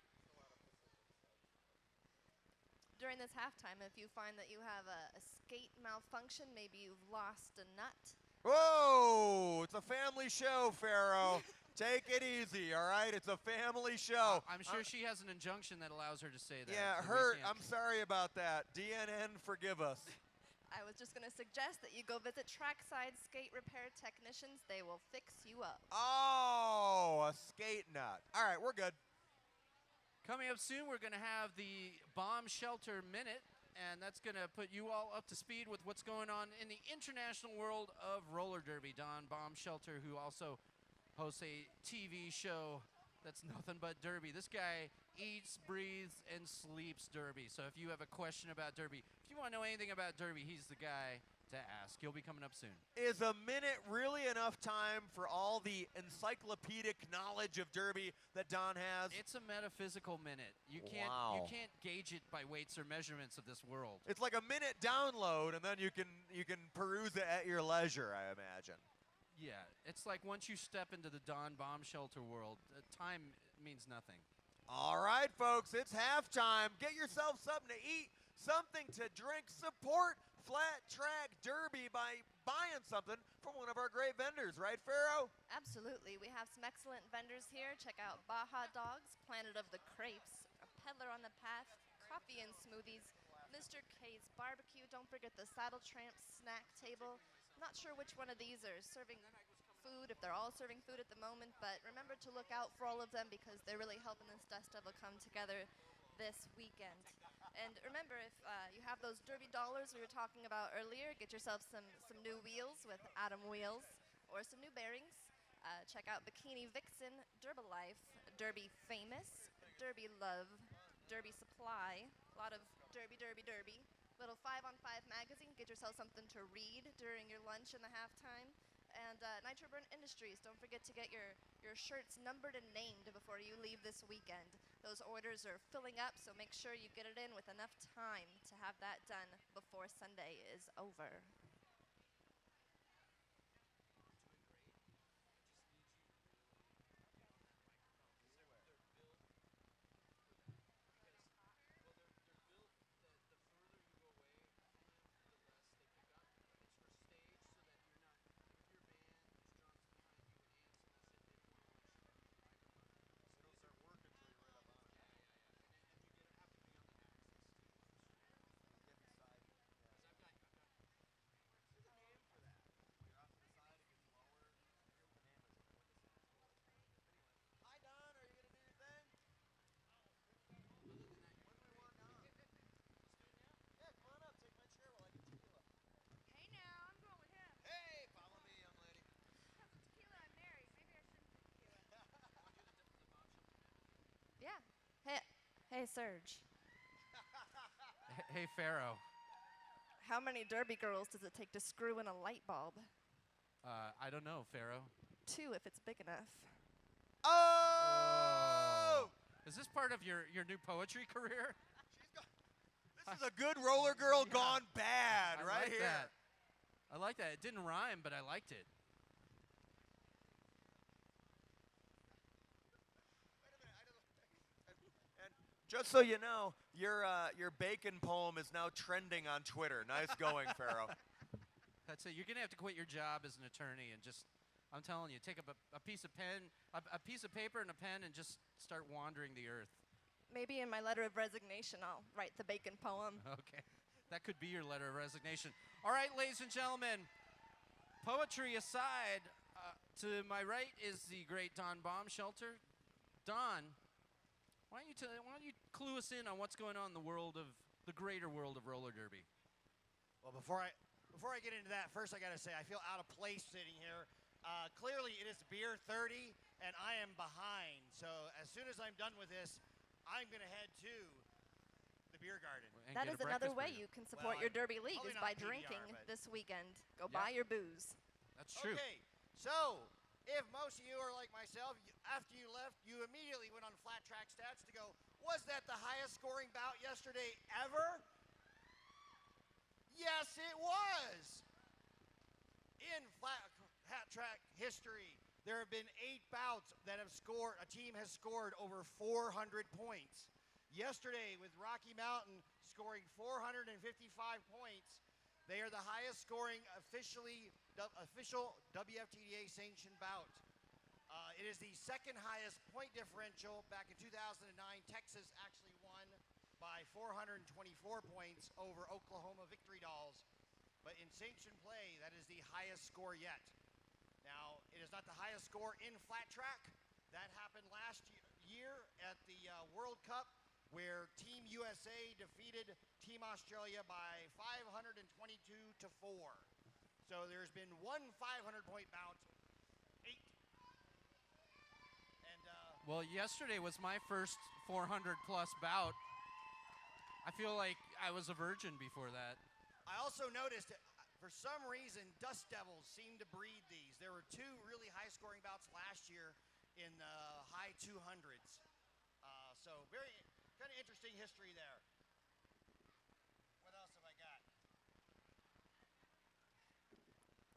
During this halftime, if you find that you have a skate malfunction, maybe you've lost a nut. Whoa! It's a family show, Pharaoh. Take it easy, all right? It's a family show. I'm sure she has an injunction that allows her to say that. Yeah, so we hurt. can't- I'm sorry about that. DNN, forgive us. I was just going to suggest that you go visit Trackside Skate Repair Technicians. They will fix you up. Oh, a skate nut. All right, we're good. Coming up soon, we're going to have the Bomb Shelter Minute, and that's going to put you all up to speed with what's going on in the international world of roller derby. Don Bomb Shelter, who also hosts a TV show that's nothing but derby. This guy eats, breathes, and sleeps derby. So if you have a question about derby, if you want to know anything about derby, he's the guy to ask. He'll be coming up soon. Is a minute really enough time for all the encyclopedic knowledge of derby that Don has? It's a metaphysical minute. You Wow. can't gauge it by weights or measurements of this world. It's like a minute download, and then you can peruse it at your leisure, I imagine. Yeah, it's like once you step into the Don Bomb Shelter world, time means nothing. All right, folks, it's halftime. Get yourself something to eat, something to drink. Support Flat Track Derby by buying something from one of our great vendors, right, Pharaoh? Absolutely. We have some excellent vendors here. Check out Baja Dogs, Planet of the Crepes, a Peddler on the Path, Coffee and Smoothies, Mr. K's Barbecue. Don't forget the Saddle Tramp snack table. Not sure which one of these are serving food, if they're all serving food at the moment, but remember to look out for all of them because they're really helping this Dust Devil come together this weekend. And remember, if you have those derby dollars we were talking about earlier, get yourself some new wheels with Adam Wheels or some new bearings. Check out Bikini Vixen, Life, Derby Famous, Derby Love, Derby Supply, a lot of derby. Little 5-on-5 magazine, get yourself something to read during your lunch in the halftime. And Nitro Burn Industries, don't forget to get your shirts numbered and named before you leave this weekend. Those orders are filling up, so make sure you get it in with enough time to have that done before Sunday is over. Hi, Don. Are you going to do your thing? Yeah, come on up. Take my chair while I get tequila. Hey now, I'm going with him. Hey, follow me, young lady. Because of tequila, I'm married. Maybe I shouldn't do tequila. Yeah. Hey, Serge. Hey, Pharaoh. How many derby girls does it take to screw in a light bulb? I don't know, Pharaoh. 2 if it's big enough. Oh! Is this part of your new poetry career? This is a good roller girl Yeah. gone bad I right like here. that. I like that. It didn't rhyme, but I liked it. And just so you know, your bacon poem is now trending on Twitter. Nice going, Pharaoh. That's it. You're gonna have to quit your job as an attorney and just, I'm telling you, take up a piece of a piece of paper and a pen and just start wandering the earth. Maybe in my letter of resignation, I'll write the bacon poem. Okay. That could be your letter of resignation. All right, ladies and gentlemen, poetry aside, to my right is the great Don Baumshelter. Don, why don't you clue us in on what's going on in the greater world of roller derby? Well, before I get into that, first I got to say I feel out of place sitting here. Clearly, it is beer 30, and I am behind. So as soon as I'm done with this, I'm going to head to the beer garden. And That get is a another breakfast way burrito. you can support Well, your derby league probably is not by PBR, drinking but- this weekend. Go Yeah. buy your booze. That's true. Okay, so if most of you are like myself, after you left, you immediately went on flat track stats to go, was that the highest scoring bout yesterday ever? Yes, it was. In flat track history, there have been 8 bouts that a team has scored over 400 points. Yesterday, with Rocky Mountain scoring 455 points, they are the highest scoring official WFTDA sanctioned bout. It is the second highest point differential. Back in 2009, Texas actually won by 424 points over Oklahoma Victory Dolls. But in sanctioned play, that is the highest score yet. Now, it is not the highest score in flat track. That happened last year at the World Cup, where Team USA defeated Team Australia by 522-4. So there's been one 500-point bout, 8. And Well, yesterday was my first 400-plus bout. I feel like I was a virgin before that. I also noticed that for some reason, Dust Devils seem to breed these. There were 2 really high-scoring bouts last year in the high 200s. So very kind of interesting history there. What else have I got?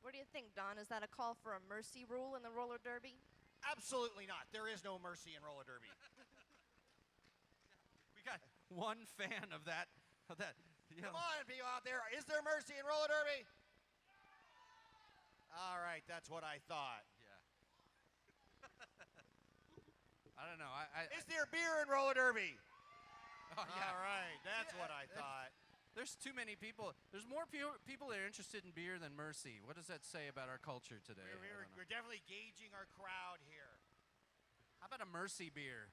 What do you think, Don? Is that a call for a mercy rule in the roller derby? Absolutely not. There is no mercy in roller derby. We got one fan of that. You know. Come on, people out there. Is there mercy in roller derby? All right, that's what I thought. Yeah. I don't know. Is there beer in roller derby? Oh, yeah. All right, that's Yeah, what I thought. There's too many people. There's more people that are interested in beer than mercy. What does that say about our culture today? I don't know. We're definitely gauging our crowd here. How about a mercy beer?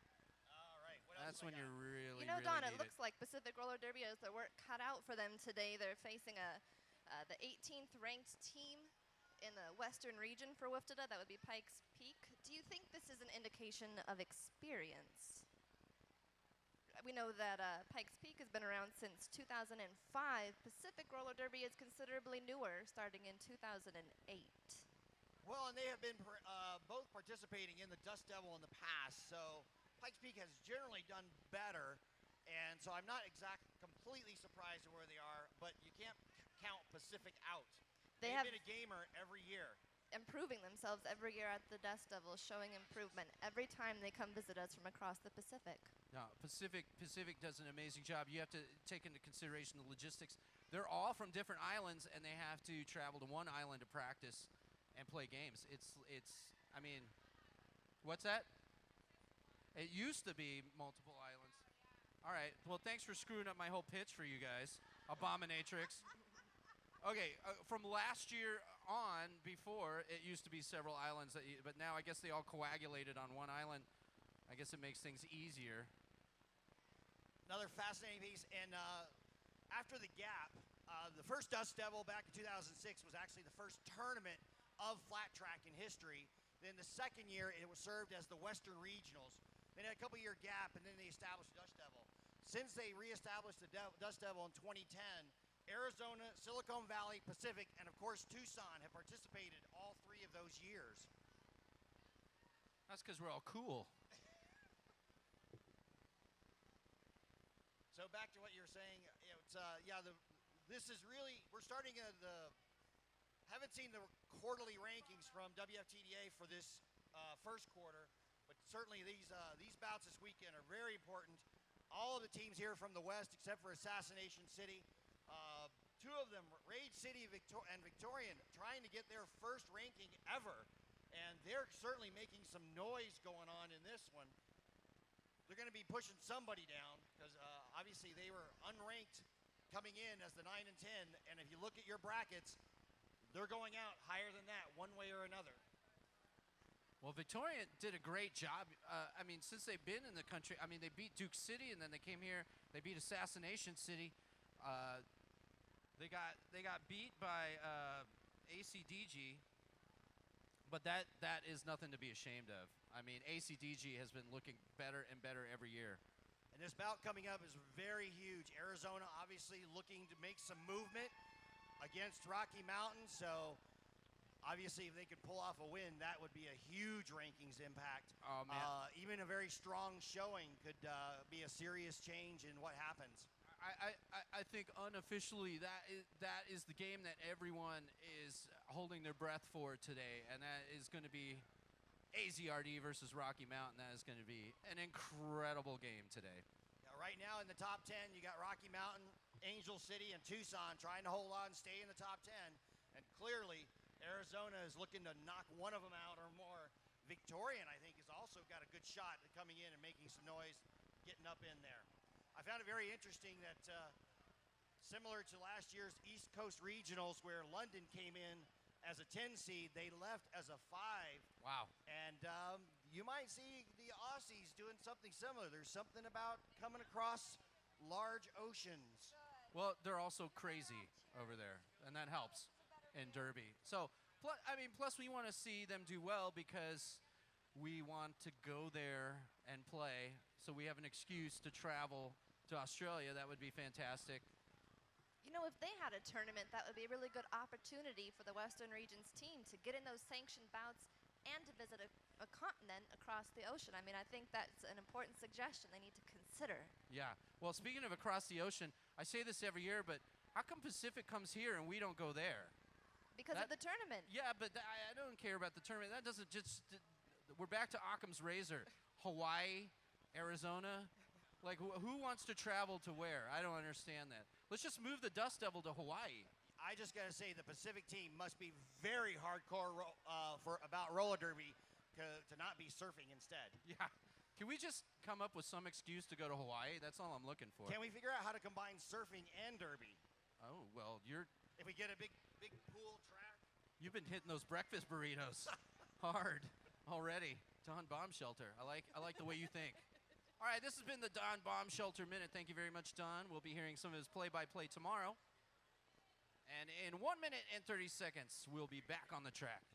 All right, what else That's have I when got? you really, You know, really Don, need it looks like Pacific Roller Derby has their work cut out for them today. They're facing the 18th ranked team in the Western region for WFTDA. That would be Pikes Peak. Do you think this is an indication of experience? We know that Pikes Peak has been around since 2005. Pacific Roller Derby is considerably newer, starting in 2008. Well, and they have been both participating in the Dust Devil in the past, so Pikes Peak has generally done better, and so I'm not completely surprised at where they are, but you can't count Pacific out. They They've have been a gamer every year. improving themselves every year at the Dust Devil, showing improvement every time they come visit us from across the Pacific. No, Pacific does an amazing job. You have to take into consideration the logistics. They're all from different islands, and they have to travel to one island to practice and play games. I mean, what's that? It used to be multiple islands. All right. Well, thanks for screwing up my whole pitch for you guys, Abominatrix. Okay, from last year on, before, it used to be several islands, but now I guess they all coagulated on one island. I guess it makes things easier. Another fascinating piece, and after the gap, the first Dust Devil back in 2006 was actually the first tournament of flat track in history. Then the second year, it was served as the Western Regionals. Then had a couple-year gap, and then they established Dust Devil. Since they reestablished the Dust Devil in 2010, Arizona, Silicon Valley, Pacific, and of course Tucson have participated all 3 of those years. That's because we're all cool. So back to what you were saying, this is really, we're starting haven't seen the quarterly rankings from WFTDA for this first quarter, but certainly these bouts this weekend are very important. All of the teams here from the West, except for Assassination City, 2 of them, Rage City and Victorian, trying to get their first ranking ever, and they're certainly making some noise going on in this one. They're going to be pushing somebody down because obviously they were unranked coming in as the 9 and 10, and if you look at your brackets, they're going out higher than that one way or another. Well, Victoria did a great job. I mean, since they've been in the country, I mean, they beat Duke City, and then they came here. They beat Assassination City. They got beat by ACDG, but that is nothing to be ashamed of. I mean, ACDG has been looking better and better every year. And this bout coming up is very huge. Arizona obviously looking to make some movement against Rocky Mountain, so obviously if they could pull off a win, that would be a huge rankings impact. Oh, man. Even a very strong showing could be a serious change in what happens. I think unofficially that is the game that everyone is holding their breath for today, and that is going to be AZRD versus Rocky Mountain. That is going to be an incredible game today. Right now in the top 10, you got Rocky Mountain, Angel City, and Tucson trying to hold on, stay in the top 10. And clearly, Arizona is looking to knock one of them out or more. Victorian, I think, has also got a good shot at coming in and making some noise, getting up in there. I found it very interesting that similar to last year's East Coast Regionals where London came in as a 10 seed, they left as a 5. Wow. And you might see the Aussies doing something similar. There's something about coming across large oceans. Well, they're also crazy over there, and that helps in Derby. So, plus we want to see them do well because we want to go there and play. So we have an excuse to travel to Australia. That would be fantastic. You know, if they had a tournament, that would be a really good opportunity for the Western Regions team to get in those sanctioned bouts and to visit a continent across the ocean. I mean, I think that's an important suggestion they need to consider. Yeah. Well, speaking of across the ocean, I say this every year, but how come Pacific comes here and we don't go there? Because of the tournament. Yeah, but I don't care about the tournament. That doesn't just... We're back to Occam's razor. Hawaii, Arizona. Like, who wants to travel to where? I don't understand that. Let's just move the Dust Devil to Hawaii. I just got to say the Pacific team must be very hardcore about roller derby to not be surfing instead. Yeah. Can we just come up with some excuse to go to Hawaii? That's all I'm looking for. Can we figure out how to combine surfing and derby? Oh, well, If we get a big pool track. you've been hitting those breakfast burritos hard already. Don Bomb Shelter. I like the way you think. All right, this has been the Don Bomb Shelter Minute. Thank you very much, Don. We'll be hearing some of his play-by-play tomorrow. And in 1 minute and 30 seconds, we'll be back on the track.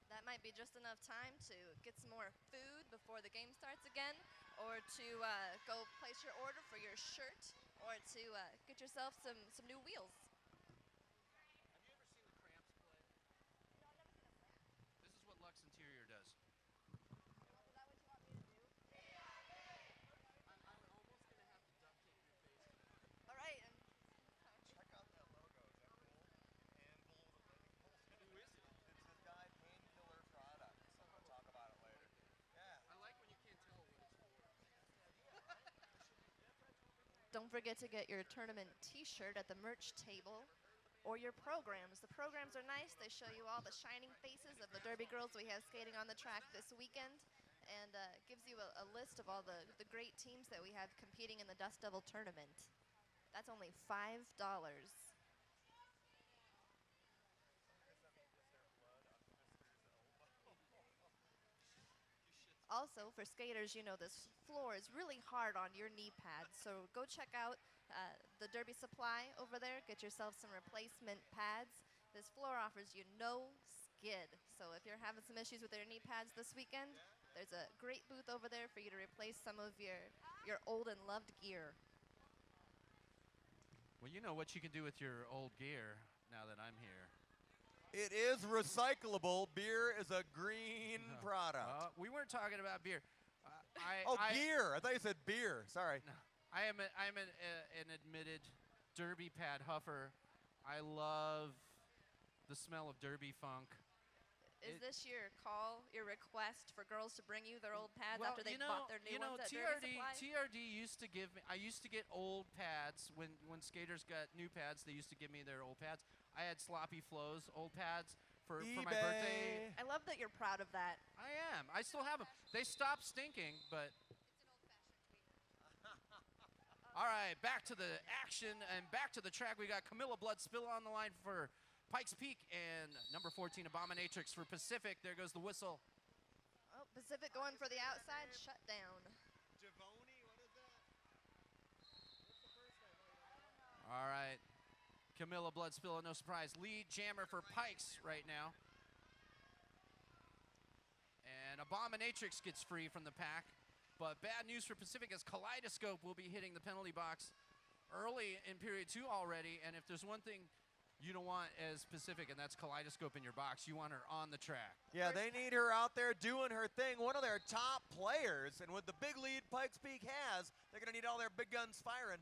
That might be just enough time to get some more food before the game starts again, or to go place your order for your shirt, or to get yourself some new wheels. Have you ever seen the Cramps play? No, I've never seen a plant. This is what Lux Interior does. Is that what you want me to do? I'm almost going to have to duct tape your face to that. All right. Check out that logo. Is that cool? And below the winning post. Who is it? It's this guy, Painkiller Products. I'm going to talk about it later. Yeah. I like when you can't tell what it's for. Don't forget to get your tournament T-shirt at the merch table, or your programs. The programs are nice. They show you all the shining faces of the Derby girls we have skating on the track this weekend, and gives you a list of all the great teams that we have competing in the Dust Devil tournament. That's only $5. Also, for skaters, you know this floor is really hard on your knee pads, so go check out the Derby Supply over there. Get yourself some replacement pads. This floor offers you no skid, so if you're having some issues with your knee pads this weekend, there's a great booth over there for you to replace some of your old and loved gear. Well, you know what you can do with your old gear now that I'm here. It is recyclable. Beer is a green product. We weren't talking about beer. Gear. I thought you said beer. Sorry. No, I'm an admitted Derby pad huffer. I love the smell of Derby funk. Is this your call, your request for girls to bring you their old pads Well, after they bought their new ones at Derby Supply? TRD used to give me. I used to get old pads when skaters got new pads. They used to give me their old pads. I had Sloppy Flows old pads for my birthday. I love that you're proud of that. I am. I still have them. They stopped stinking, but All right, back to the action and back to the track. We got Camilla Bloodspilla on the line for Pikes Peak and number 14, Abominatrix for Pacific. There goes the whistle. Oh, Pacific going for the outside, shut down. Javoni, what is that? What's the first name? All right, Camilla Bloodspilla, no surprise. Lead jammer for Pikes right now. And Abominatrix gets free from the pack. But bad news for Pacific as Kaleidoscope will be hitting the penalty box early in period 2 already. And if there's one thing you don't want as Pacific, and that's Kaleidoscope in your box, you want her on the track. Yeah, they need her out there doing her thing. One of their top players. And with the big lead Pikes Peak has, they're going to need all their big guns firing.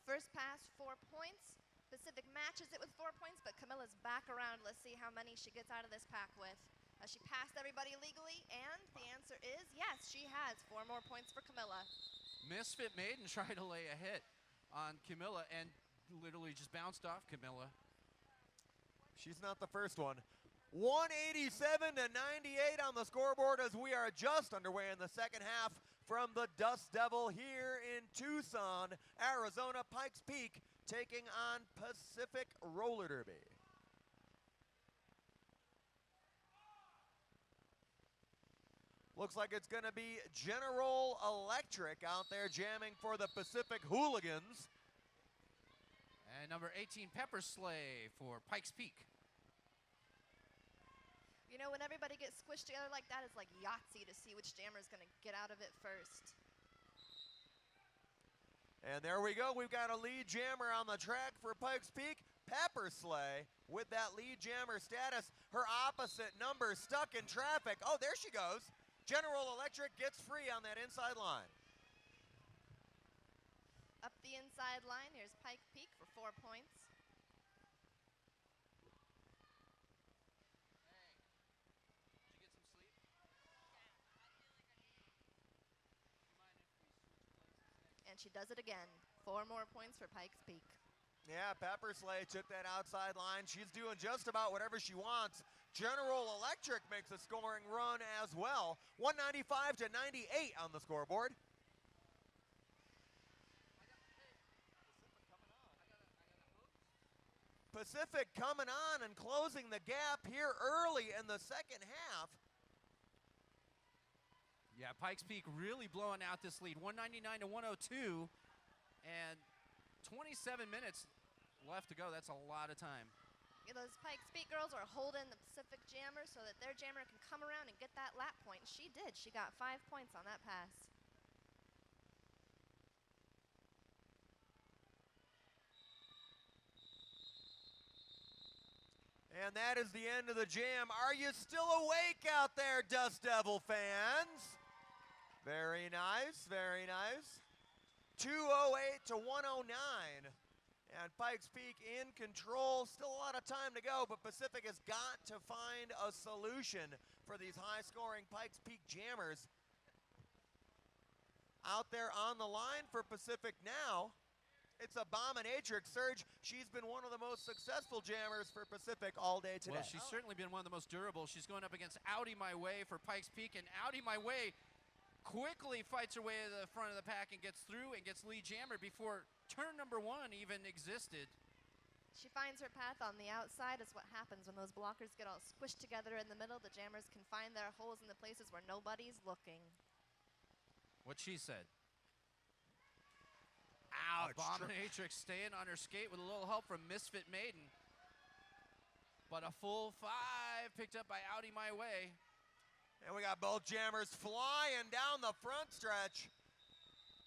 First pass, 4 points. Pacific matches it with 4 points, but Camilla's back around. Let's see how many she gets out of this pack with. She passed everybody legally, and the answer is yes, she has 4 more points for Camilla. Misfit Maiden tried to lay a hit on Camilla and literally just bounced off Camilla. She's not the first one. 187 to 98 on the scoreboard as we are just underway in the second half from the Dust Devil here in Tucson, Arizona. Pikes Peak taking on Pacific Roller Derby. Looks like it's going to be General Electric out there jamming for the Pacific Hooligans. And number 18, Pepper Sleigh for Pikes Peak. You know, when everybody gets squished together like that, it's like Yahtzee to see which jammer is going to get out of it first. And there we go. We've got a lead jammer on the track for Pikes Peak. Pepper Sleigh with that lead jammer status. Her opposite number stuck in traffic. Oh, there she goes. General Electric gets free on that inside line. Up the inside line, here's Pike Peak for 4 points. And she does it again. 4 more points for Pikes Peak. Yeah, Pepper Sleigh took that outside line. She's doing just about whatever she wants. General Electric makes a scoring run as well. 195 to 98 on the scoreboard. Pacific coming on and closing the gap here early in the second half. Yeah, Pikes Peak really blowing out this lead. 199 to 102. And 27 minutes left to go. That's a lot of time. Yeah, those Pikes Peak girls are holding the Pacific jammer so that their jammer can come around and get that lap point. And she did. She got 5 points on that pass. And that is the end of the jam. Are you still awake out there, Dust Devil fans? Very nice, very nice. 208 to 109. And Pikes Peak in control. Still a lot of time to go, but Pacific has got to find a solution for these high-scoring Pikes Peak jammers. Out there on the line for Pacific now, it's Abominatrix. Serge, she's been one of the most successful jammers for Pacific all day today. Well, she's certainly been one of the most durable. She's going up against Audi My Way for Pikes Peak, and Audi My Way quickly fights her way to the front of the pack and gets through and gets lead jammer before turn number 1 even existed. She finds her path on the outside. Is what happens when those blockers get all squished together in the middle. The jammers can find their holes in the places where nobody's looking. What she said. Ouch. Abominatrix staying on her skate with a little help from Misfit Maiden. But a full 5 picked up by Audi My Way. And we got both jammers flying down the front stretch.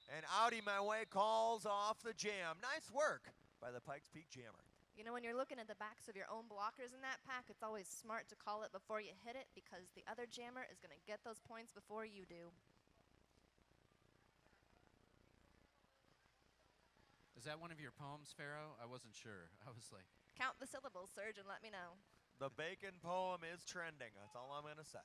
And Audi My Way calls off the jam. Nice work by the Pikes Peak jammer. You know, when you're looking at the backs of your own blockers in that pack, it's always smart to call it before you hit it because the other jammer is going to get those points before you do. Is that one of your poems, Pharaoh? I wasn't sure. I was like... Count the syllables, Serge, and let me know. The bacon poem is trending. That's all I'm going to say.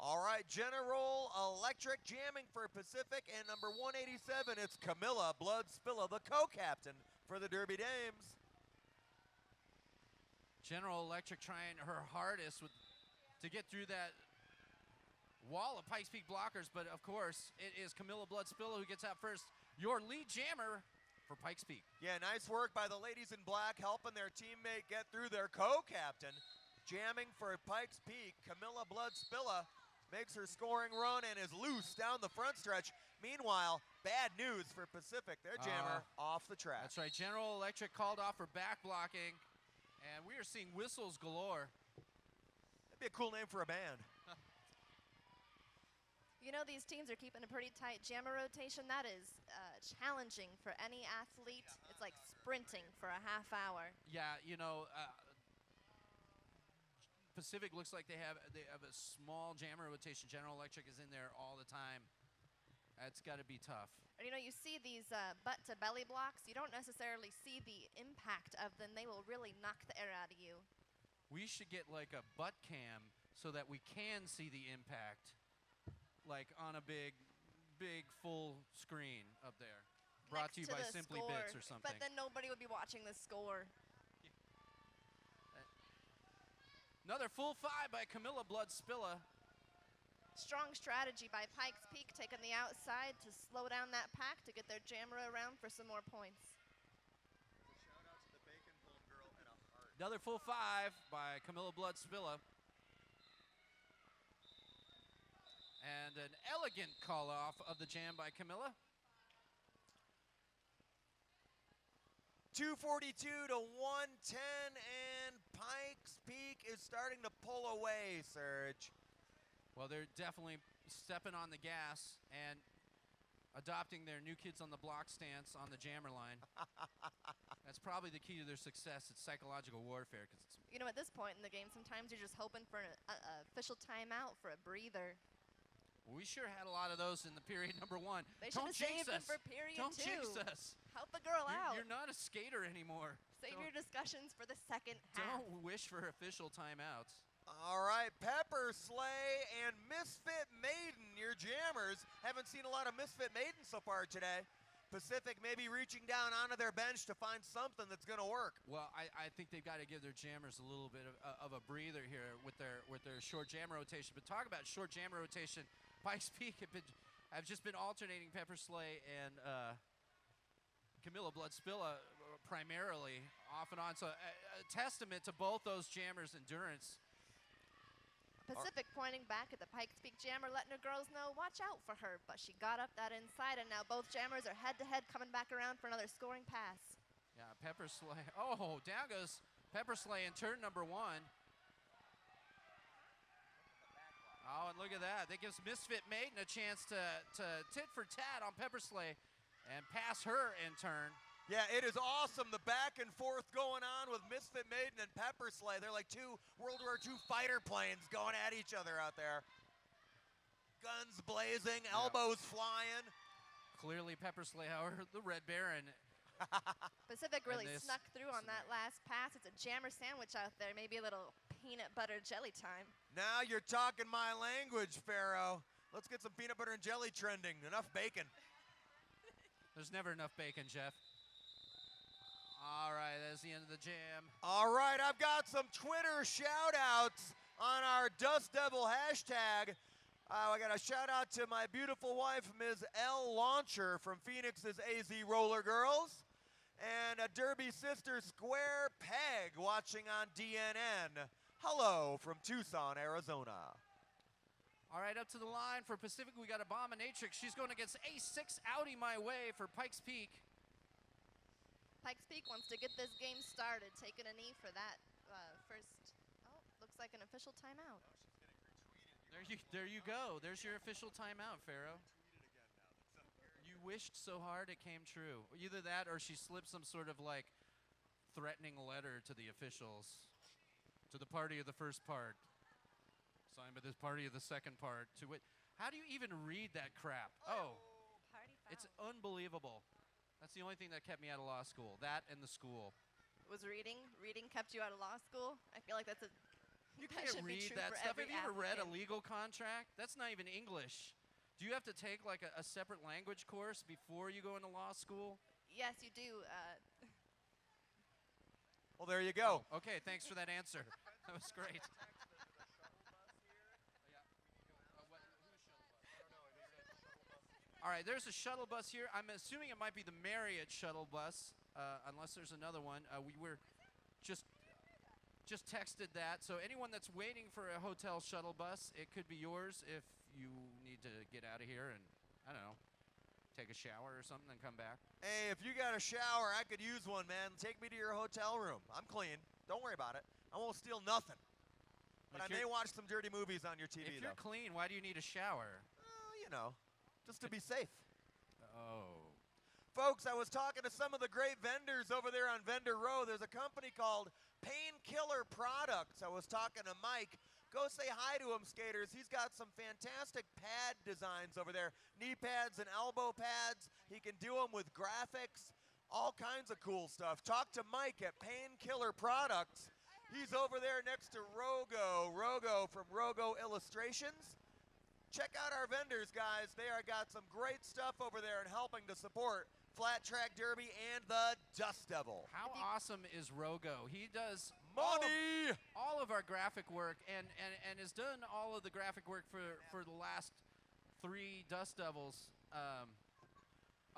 All right, General Electric jamming for Pacific, and number 187, it's Camilla Bloodspilla, the co-captain for the Derby Dames. General Electric trying her hardest to get through that wall of Pikes Peak blockers, but of course, it is Camilla Bloodspilla who gets out first. your lead jammer for Pikes Peak. Yeah, nice work by the ladies in black, helping their teammate get through. Their co-captain jamming for Pikes Peak. Camilla Bloodspilla makes her scoring run and is loose down the front stretch. Meanwhile, bad news for Pacific. Their jammer off the track. That's right. General Electric called off for back blocking, and we are seeing whistles galore. That'd be a cool name for a band. You know, these teams are keeping a pretty tight jammer rotation. That is challenging for any athlete. It's like sprinting for a half hour. Yeah, you know, Pacific looks like they have a small jammer rotation. General Electric is in there all the time. That's got to be tough. And you know, you see these butt to belly blocks. You don't necessarily see the impact of them. They will really knock the air out of you. We should get like a butt cam so that we can see the impact, like on a big full screen up there. Brought to you by the Simply score. Bits or something. But then nobody would be watching the score. Another full 5 by Camilla Bloodspilla. Strong strategy by Pikes Peak, taking the outside to slow down that pack to get their jammer around for some more points. Shout out to the Bacon Bowl girl and a heart. Another full 5 by Camilla Bloodspilla. And an elegant call off of the jam by Camilla. 242 to 110, and Pikes Peak is starting to pull away, Serge. Well, they're definitely stepping on the gas and adopting their new kids on the block stance on the jammer line. That's probably the key to their success. It's psychological warfare. Cause it's You know, at this point in the game, sometimes you're just hoping for an official timeout for a breather. we sure had a lot of those in the period number 1. They should Don't have jinx saved them us. for period Don't 2. jinx us. Help the girl out. You're not a skater anymore. Save Don't- your discussions for the second half. Don't wish for official timeouts. All right, Pepper Slay and Misfit Maiden, your jammers. Haven't seen a lot of Misfit Maiden so far today. Pacific maybe reaching down onto their bench to find something that's going to work. Well, I think they've got to give their jammers a little bit of a breather here with their short jammer rotation. But talk about short jammer rotation. Pikes Peak have just been alternating Pepper Slay and Camilla Bloodspilla primarily off and on. So a testament to both those jammers' endurance. Pacific pointing back at the Pikes Peak jammer, letting her girls know, watch out for her. But she got up that inside, and now both jammers are head-to-head coming back around for another scoring pass. Yeah, Pepper Slay. Oh, down goes Pepper Slay in turn number 1. Oh, and look at that. That gives Misfit Maiden a chance to tit for tat on Pepper Slay and pass her in turn. Yeah, it is awesome, the back and forth going on with Misfit Maiden and Pepper Slay. They're like two World War II fighter planes going at each other out there. Guns blazing, elbows flying. Clearly Pepper Slay, however, the Red Baron. Pacific really this snuck through on that last pass. It's a jammer sandwich out there, maybe a little peanut butter jelly time. Now you're talking my language, Pharaoh. Let's get some peanut butter and jelly trending. Enough bacon. There's never enough bacon, Jeff. All right, that's the end of the jam. All right, I've got some Twitter shout-outs on our Dust Devil hashtag. I got a shout-out to my beautiful wife, Ms. L. Launcher from Phoenix's AZ Roller Girls, and a Derby sister, Square Peg, watching on DNN. Hello from Tucson, Arizona. All right, up to the line for Pacific, we got Abominatrix. She's going against A6 Audi My Way for Pikes Peak. Pikes Peak wants to get this game started, taking a knee for that first. Oh, looks like an official timeout. There you go. There's your official timeout, Pharaoh. You wished so hard it came true. Either that or she slipped some sort of like threatening letter to the officials, to the party of the first part, signed by this party of the second part. To it. How do you even read that crap? Oh, Party foul. it's unbelievable. That's the only thing that kept me out of law school. That and the school. Was reading kept you out of law school? I feel like that's a. You that can't should be read true that for stuff. every Have you ever read a applicant. legal contract? That's not even English. Do you have to take like a separate language course before you go into law school? Yes, you do. Well, there you go. Okay, thanks for that answer. That was great. All right, there's a shuttle bus here. I'm assuming it might be the Marriott shuttle bus, unless there's another one. We were just texted that. So anyone that's waiting for a hotel shuttle bus, it could be yours if you need to get out of here and, I don't know, take a shower or something and come back. Hey, if you got a shower, I could use one, man. Take me to your hotel room. I'm clean. Don't worry about it. I won't steal nothing. But I may watch some dirty movies on your TV, If you're though. clean, why do you need a shower? You know, just to be safe. Oh. Folks, I was talking to some of the great vendors over there on Vendor Row. There's a company called Painkiller Products. I was talking to Mike. Go say hi to him, skaters. He's got some fantastic pad designs over there. Knee pads and elbow pads. He can do them with graphics. All kinds of cool stuff. Talk to Mike at Painkiller Products. He's over there next to Rogo from Rogo Illustrations. Check out our vendors, guys. They are got some great stuff over there and helping to support Flat Track Derby and the Dust Devil. How awesome is Rogo? He does Money! all of our graphic work and has done all of the graphic work for the last 3 Dust Devils.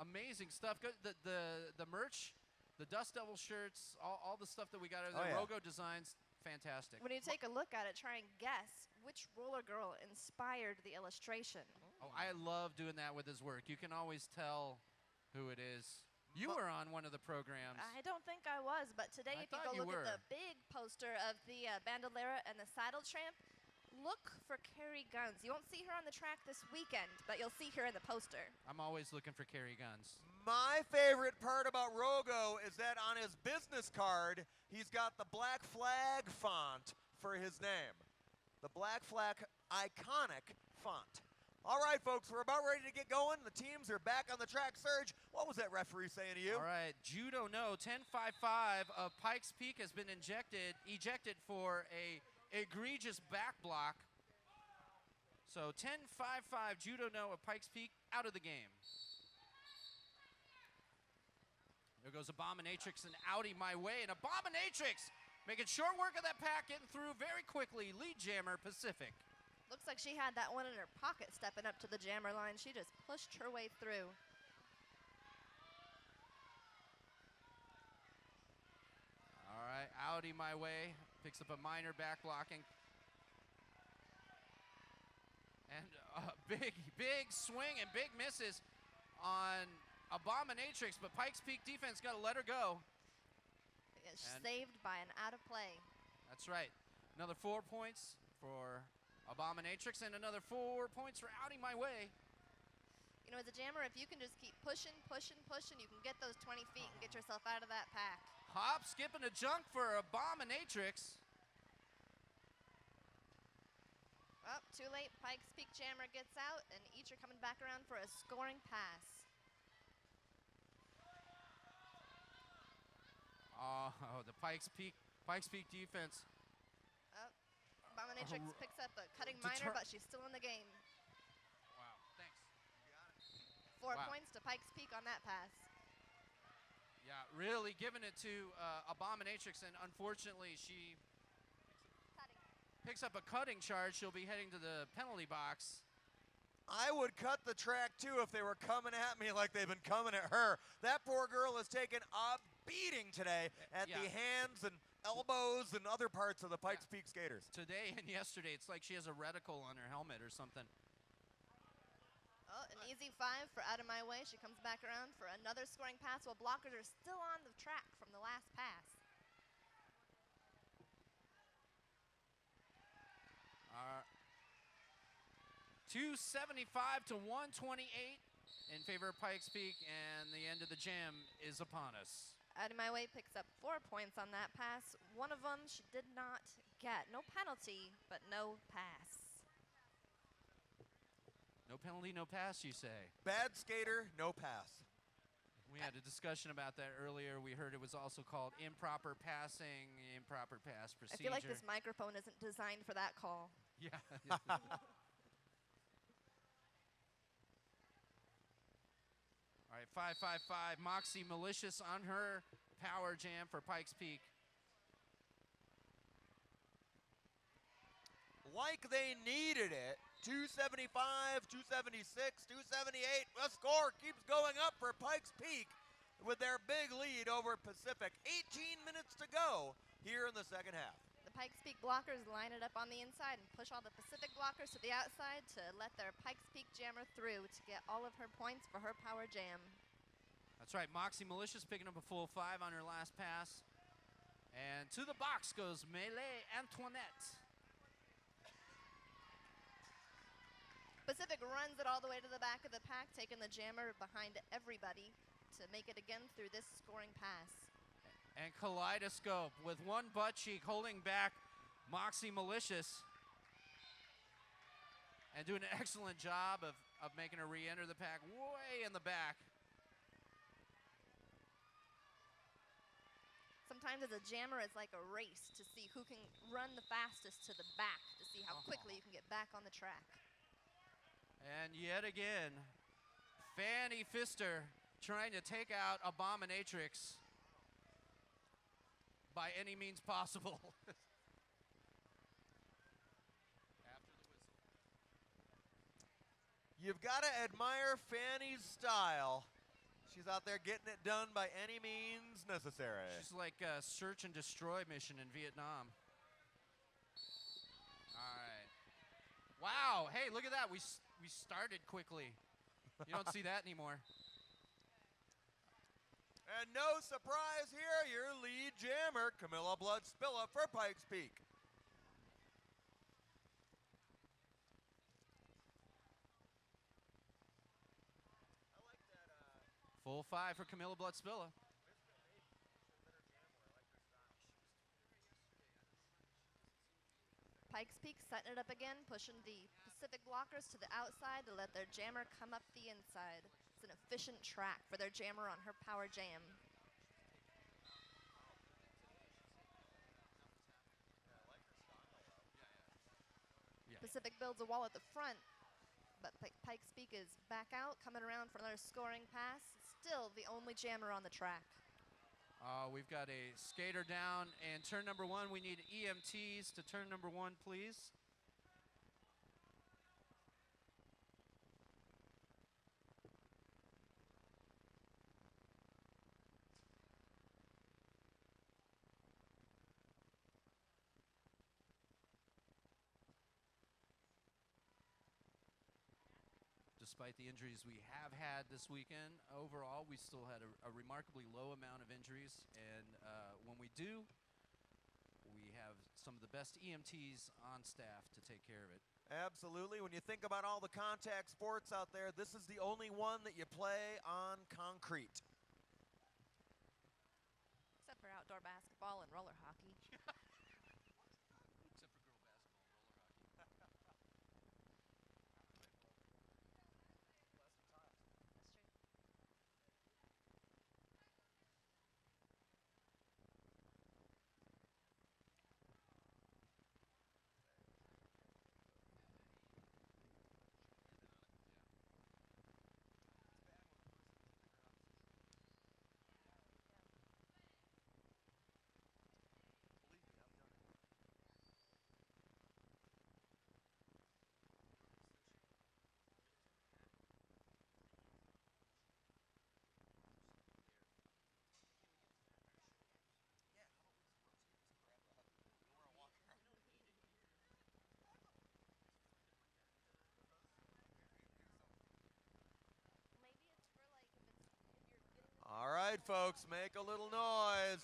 Amazing stuff. The merch, the Dust Devil shirts, all the stuff that we got over there. yeah. Rogo designs, fantastic. When you take a look at it, try and guess which roller girl inspired the illustration. Oh, I love doing that with his work. You can always tell who it is. You were on one of the programs. I don't think I was, but today I if you thought go you look were. at the big poster of the Bandolera and the Saddle Tramp, look for Carrie Guns. You won't see her on the track this weekend, but you'll see her in the poster. I'm always looking for Carrie Guns. My favorite part about Rogo is that on his business card, he's got the Black Flag font for his name. The Black Flag iconic font. All right, folks, we're about ready to get going. The teams are back on the track. Serge, what was that referee saying to you? All right, Judo No 10.55 of Pikes Peak has been ejected for a egregious back block. So 10.55 Judo No of Pikes Peak out of the game. There goes Abominatrix and Audi my way, and Abominatrix making short work of that pack, getting through very quickly. Lead jammer Pacific. Looks like she had that one in her pocket stepping up to the jammer line. She just pushed her way through. All right, Audi my way. Picks up a minor back blocking. And a big swing and big misses on Abominatrix, but Pikes Peak defense got to let her go. It's And- saved by an out of play. That's right. Another 4 points for Abominatrix and another 4 points for Audi my way. You know, as a jammer, if you can just keep pushing, you can get those 20 feet and get yourself out of that pack. Hop, skip, and a junk for Abominatrix. Oh, too late. Pikes Peak jammer gets out, and each are coming back around for a scoring pass. Oh, the Pikes Peak defense. Oh, Abominatrix picks up a cutting Deter- minor, but she's still in the game. Wow, thanks. 4 Wow. points to Pikes Peak on that pass. Yeah, really giving it to Abominatrix, and unfortunately she picks up a cutting charge. She'll be heading to the penalty box. I would cut the track, too, if they were coming at me like they've been coming at her. That poor girl has taken a beating today at the hands and elbows and other parts of the Pikes Peak skaters. Today and yesterday, it's like she has a reticle on her helmet or something. Oh, an easy 5 for Out of My Way. She comes back around for another scoring pass while blockers are still on the track from the last pass. 275 to 128 in favor of Pikes Peak, and the end of the jam is upon us. Out of My Way picks up 4 points on that pass. One of them she did not get. No penalty, but no pass. No penalty, no pass, you say? Bad skater, no pass. We had a discussion about that earlier. We heard it was also called improper passing, improper pass procedure. I feel like this microphone isn't designed for that call. Yeah. All right, 555 Moxie Malicious on her power jam for Pikes Peak. Like they needed it, 275, 276, 278. The score keeps going up for Pikes Peak with their big lead over Pacific. 18 minutes to go here in the second half. The Pikes Peak blockers line it up on the inside and push all the Pacific blockers to the outside to let their Pikes Peak jammer through to get all of her points for her power jam. That's right, Moxie Malicious picking up a full 5 on her last pass. And to the box goes Melee Antoinette. Pacific runs it all the way to the back of the pack, taking the jammer behind everybody to make it again through this scoring pass. And Kaleidoscope with one butt cheek holding back Moxie Malicious. And doing an excellent job of making her re-enter the pack way in the back. Sometimes as a jammer, it's like a race to see who can run the fastest to the back to see how quickly you can get back on the track. And yet again, Fanny Pfister trying to take out Abominatrix by any means possible. After the whistle. You've got to admire Fanny's style. She's out there getting it done by any means necessary. She's like a search and destroy mission in Vietnam. All right. Wow. Hey, look at that. We started quickly. You don't see that anymore. And no surprise here, your lead jammer, Camilla Bloodspilla for Pikes Peak. Full 5 for Camilla Bloodspilla. Pikes Peak setting it up again, pushing the Pacific blockers to the outside to let their jammer come up the inside. It's an efficient track for their jammer on her power jam. Yeah. Pacific builds a wall at the front, but Pikes Peak is back out, coming around for another scoring pass. Still the only jammer on the track. We've got a skater down and turn number 1. We need EMTs to turn number 1, please. Despite the injuries we have had this weekend, overall we still had a remarkably low amount of injuries, and when we do, we have some of the best EMTs on staff to take care of it. Absolutely. When you think about all the contact sports out there, this is the only one that you play on concrete. Except for outdoor basketball and roller hockey. Except for girl basketball and roller hockey. That's true. Maybe it's for like if you're getting. All right, folks, make a little noise.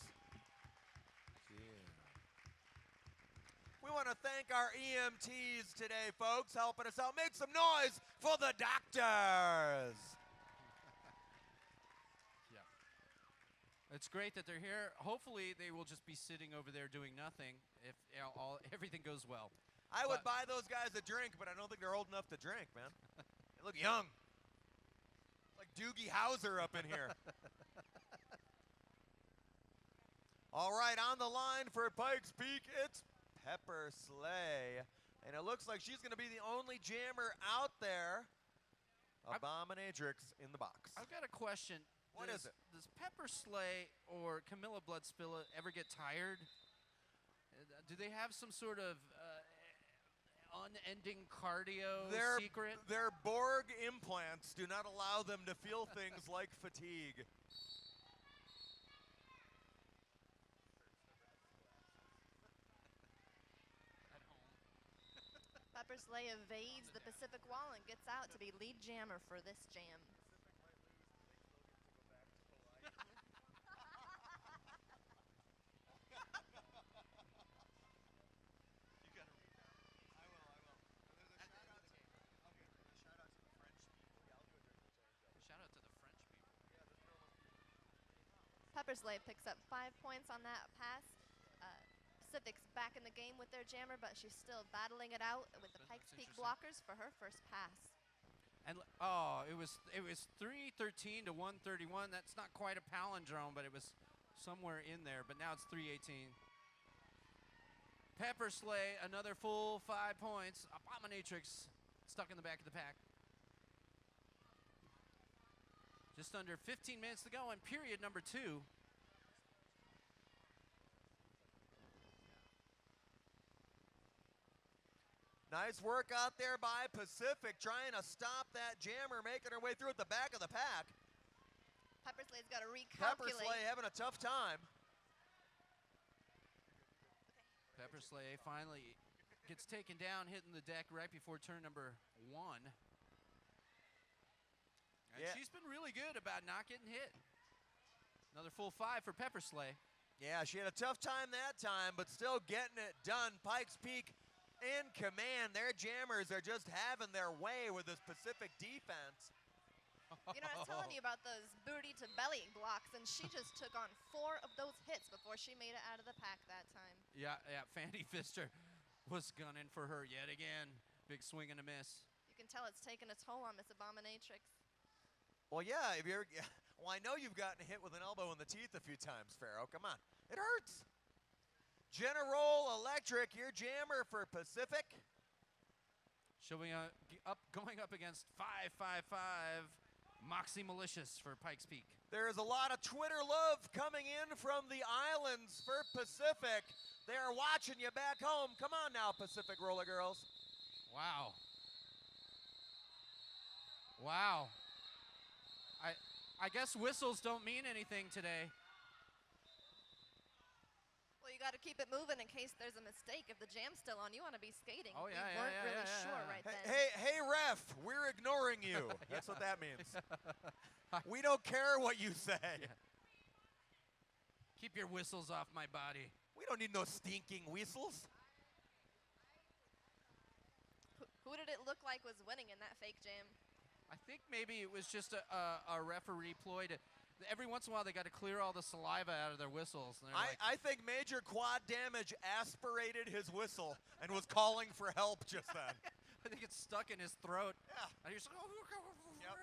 We want to thank our EMTs today, folks, helping us out. Make some noise for the doctors. Yeah. It's great that they're here. Hopefully they will just be sitting over there doing nothing if everything goes well. I would But- buy those guys a drink, but I don't think they're old enough to drink, man. They look young. Like Doogie Howser up in here. All right, on the line for Pikes Peak, it's Pepper Slay. And it looks like she's going to be the only jammer out there. Abominatrix in the box. I've got a question. What is it? Does Pepper Slay or Camilla Bloodspilla ever get tired? Do they have some sort of unending cardio Their, secret. their Borg implants do not allow them to feel things like fatigue. At home. Pepper Slay evades the Pacific Wall and gets out to be lead jammer for this jam. Shout out to the French people. Pepper Slay picks up 5 points on that pass. Pacific's back in the game with their jammer, but she's still battling it out with the That's Pikes Peak interesting. blockers for her first pass. And it was 313 to 131. That's not quite a palindrome, but it was somewhere in there. But now it's 318. Pepper Slay, another full 5 points. Abominatrix stuck in the back of the pack. Just under 15 minutes to go in period number 2. Nice work out there by Pacific, trying to stop that jammer, making her way through at the back of the pack. Pepper Slay's got to Pepper recalculate. Slay having a tough time. Pepper Slay finally gets taken down, hitting the deck right before turn number 1. And Yeah. she's been really good about not getting hit. Another full 5 for Pepper Slay. Yeah, she had a tough time that time, but still getting it done. Pikes Peak in command. Their jammers are just having their way with this Pacific defense. You know, I was telling you about those booty to belly blocks, and she just took on 4 of those hits before she made it out of the pack that time. Yeah, Fanny Pfister was gunning for her yet again. Big swing and a miss. You can tell it's taken a toll on Miss Abominatrix. Well, yeah, well, I know you've gotten hit with an elbow in the teeth a few times, Pharaoh. Come on. It hurts. General Electric, your jammer for Pacific. Showing going up against 555 Moxie Malicious for Pikes Peak. There is a lot of Twitter love coming in from the islands for Pacific. They are watching you back home. Come on now, Pacific Roller Girls. Wow. Wow. I guess whistles don't mean anything today. Well, you got to keep it moving in case there's a mistake. If the jam's still on, you want to be skating. Oh, yeah, We yeah, weren't yeah, really yeah, sure yeah. right then. Hey, ref, we're ignoring you. That's what that means. We don't care what you say. Yeah. Keep your whistles off my body. We don't need no stinking whistles. Who did it look like was winning in that fake jam? I think maybe it was just a referee ploy to. Every once in a while, they got to clear all the saliva out of their whistles. And they're like, I think Major Quad Damage aspirated his whistle and was calling for help just then. I think it's stuck in his throat. Yeah. And he's Yep.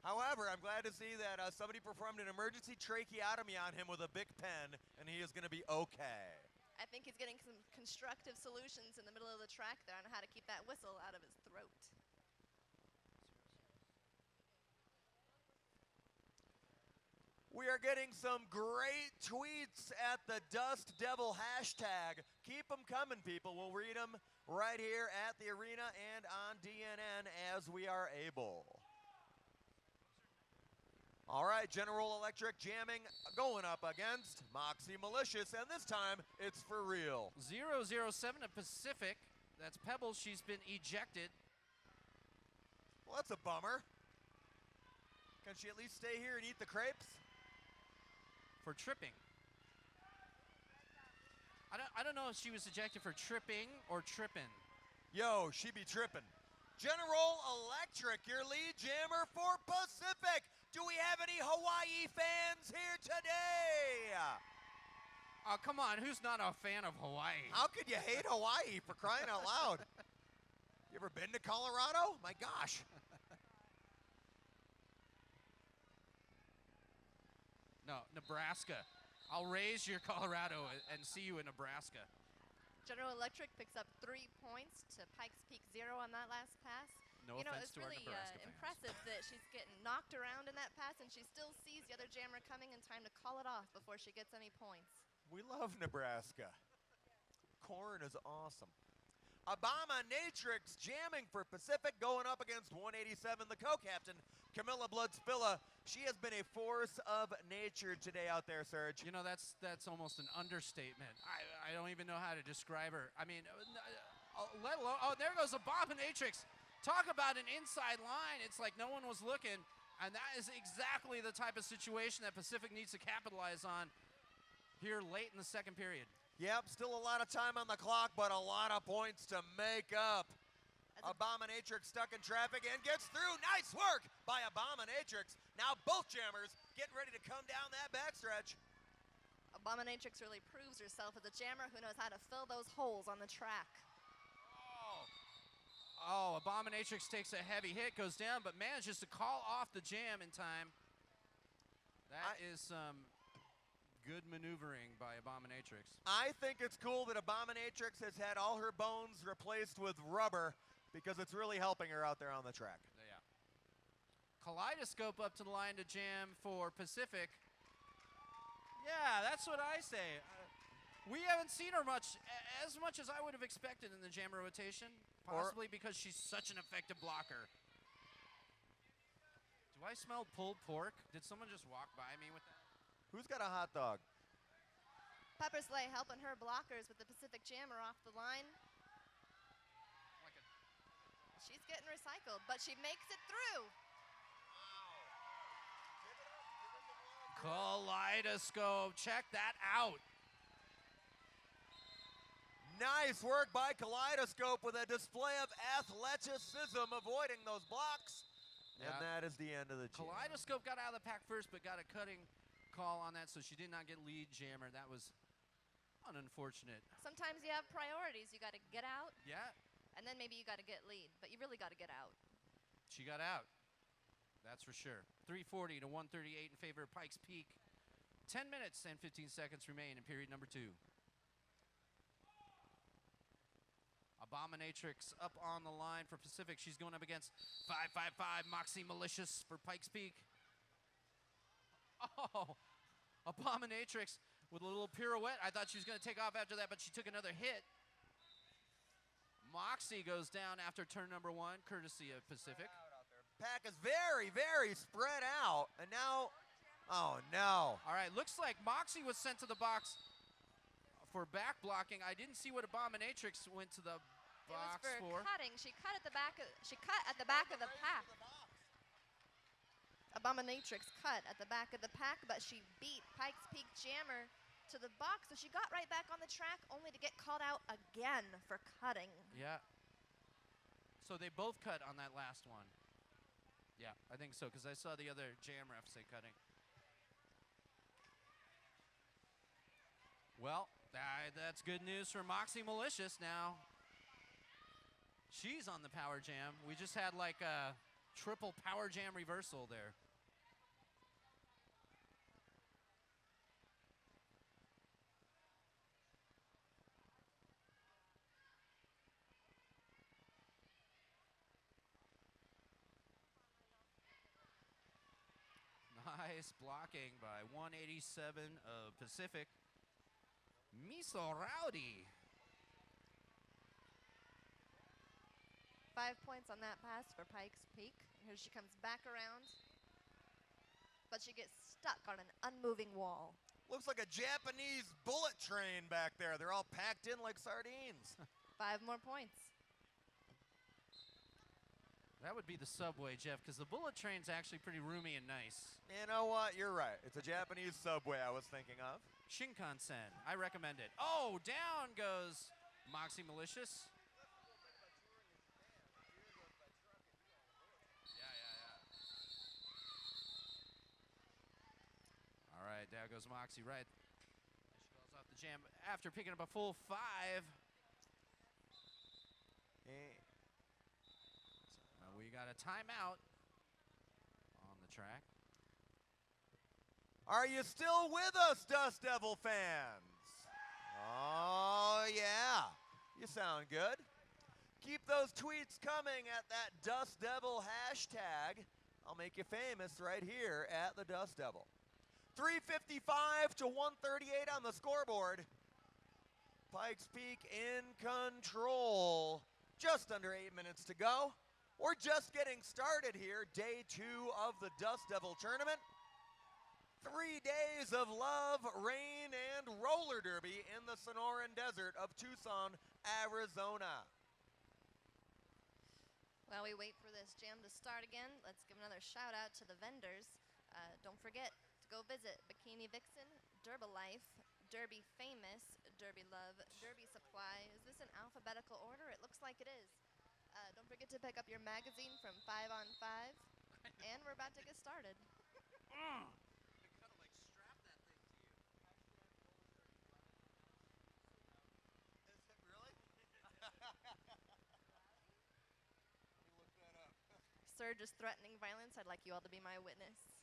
However, I'm glad to see that somebody performed an emergency tracheotomy on him with a big pen, and he is going to be okay. I think he's getting some constructive solutions in the middle of the track there on how to keep that whistle out of his throat. We are getting some great tweets at the Dust Devil hashtag. Keep them coming, people. We'll read them right here at the arena and on DNN as we are able. All right, General Electric jamming, going up against Moxie Malicious, and this time it's for real. 007 to Pacific. That's Pebbles. She's been ejected. Well, that's a bummer. Can she at least stay here and eat the crepes? For tripping. I don't know if she was ejected for tripping or tripping. Yo, she be tripping. General Electric, your lead jammer for Pacific. Do we have any Hawaii fans here today? Oh, come on. Who's not a fan of Hawaii? How could you hate Hawaii, for crying out loud? You ever been to Colorado? My gosh. No, Nebraska. I'll raise your Colorado and see you in Nebraska. General Electric picks up 3 points to Pikes Peak 0 on that last pass. No You know, offense it's to our really Nebraska fans. impressive that she's getting knocked around in that pass, and she still sees the other jammer coming in time to call it off before she gets any points. We love Nebraska. Corn is awesome. Abominatrix jamming for Pacific, going up against 187, the co-captain, Camilla Bloodspilla. She has been a force of nature today out there, Serge. You know, that's almost an understatement. I don't even know how to describe her. I mean, let alone, oh, there goes Abominatrix. Talk about an inside line. It's like no one was looking, and that is exactly the type of situation that Pacific needs to capitalize on here late in the second period. Yep, still a lot of time on the clock, but a lot of points to make up. Abominatrix stuck in traffic and gets through. Nice work by Abominatrix. Now both jammers getting ready to come down that backstretch. Abominatrix really proves herself as a jammer who knows how to fill those holes on the track. Oh, Abominatrix takes a heavy hit, goes down, but manages to call off the jam in time. That is some good maneuvering by Abominatrix. I think it's cool that Abominatrix has had all her bones replaced with rubber because it's really helping her out there on the track. Yeah. Kaleidoscope up to the line to jam for Pacific. Yeah, that's what I say. We haven't seen her as much as I would have expected in the jammer rotation, possibly because she's such an effective blocker. Do I smell pulled pork? Did someone just walk by me with that? Who's got a hot dog? Pepper Slay helping her blockers with the Pacific Jammer off the line. She's getting recycled, but she makes it through. Kaleidoscope, check that out. Nice work by Kaleidoscope with a display of athleticism, avoiding those blocks. And that is the end of the jam. Kaleidoscope got out of the pack first, but got a cutting call on that, so she did not get lead jammer. That was unfortunate. Sometimes you have priorities. You got to get out, Yeah, and then maybe you got to get lead, but you really got to get out. she got out. That's for sure. 340 to 138 in favor of Pikes Peak. 10 minutes and 15 seconds remain in period number 2. Abominatrix up on the line for Pacific. She's going up against 555 Moxie Malicious for Pikes Peak. Oh, Abominatrix with a little pirouette. I thought she was going to take off after that, but she took another hit. Moxie goes down after turn number 1, courtesy of Pacific. Pack is very, very spread out. And now, oh no. All right, looks like Moxie was sent to the box for back blocking. I didn't see what Abominatrix went to the box it was for. cutting. She cut at the back. She cut at the back of the pack. Abominatrix cut at the back of the pack, but she beat Pikes Peak Jammer to the box, so she got right back on the track, only to get called out again for cutting. Yeah. So they both cut on that last one. Yeah, I think so, because I saw the other jam ref say cutting. Well, that's good news for Moxie Malicious now. She's on the power jam. We just had like a triple power jam reversal there. Nice blocking by 187 of Pacific. Miso Rowdy. 5 points on that pass for Pikes Peak. Here she comes back around, but she gets stuck on an unmoving wall. Looks like a Japanese bullet train back there. They're all packed in like sardines. 5 more points. That would be the subway, Jeff, because the bullet train's actually pretty roomy and nice. You know what? You're right. It's a Japanese subway I was thinking of. Shinkansen, I recommend it. Oh, down goes Moxie Malicious. All right, there goes Moxie, right. She goes off the jam after picking up a full 5. We got a timeout on the track. Are you still with us, Dust Devil fans? Oh, yeah. You sound good. Keep those tweets coming at that Dust Devil hashtag. I'll make you famous right here at the Dust Devil. 355 to 138 on the scoreboard. Pikes Peak in control. Just under 8 minutes to go. We're just getting started here. Day 2 of the Dust Devil Tournament. 3 days of love, rain, and roller derby in the Sonoran Desert of Tucson, Arizona. While we wait for this jam to start again, let's give another shout out to the vendors. Don't forget to go visit Bikini Vixen, Life, Derby Famous, Derby Love, Derby Supply. Is this in alphabetical order? It looks like it is. Don't forget to pick up your magazine from 5 on 5. And we're about to get started. Surge is threatening violence. I'd like you all to be my witness.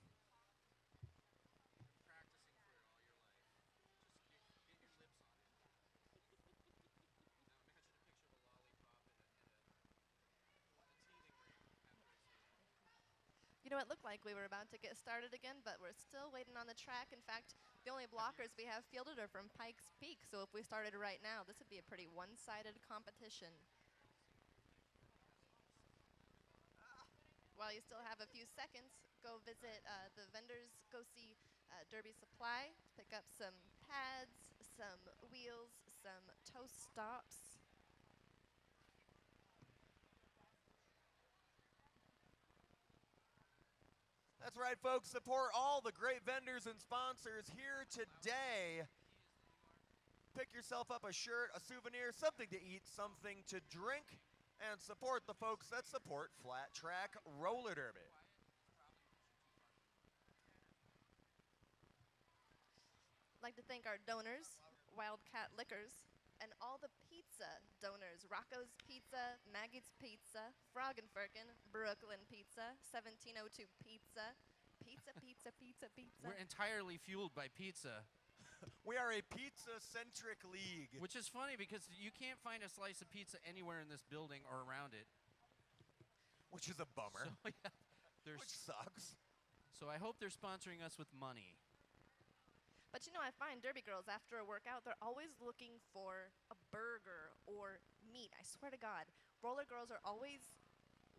You know, it looked like we were about to get started again, but we're still waiting on the track. In fact, the only blockers we have fielded are from Pikes Peak, so if we started right now, this would be a pretty one-sided competition. While you still have a few seconds, go visit the vendors, go see Derby Supply, pick up some pads, some wheels, some toe stops. That's right, folks. Support all the great vendors and sponsors here today. Pick yourself up a shirt, a souvenir, something to eat, something to drink, and support the folks that support Flat Track Roller Derby. I'd like to thank our donors, Wildcat Liquors, and all the pizza donors, Rocco's Pizza, Maggie's Pizza, Froggenfurken, Brooklyn Pizza, 1702 Pizza, Pizza. We're entirely fueled by pizza. We are a pizza-centric league. Which is funny because you can't find a slice of pizza anywhere in this building or around it. Which is a bummer. So, yeah, Which sucks. So I hope they're sponsoring us with money. But you know, I find Derby girls, after a workout, they're always looking for a burger or meat. I swear to God. Roller girls are always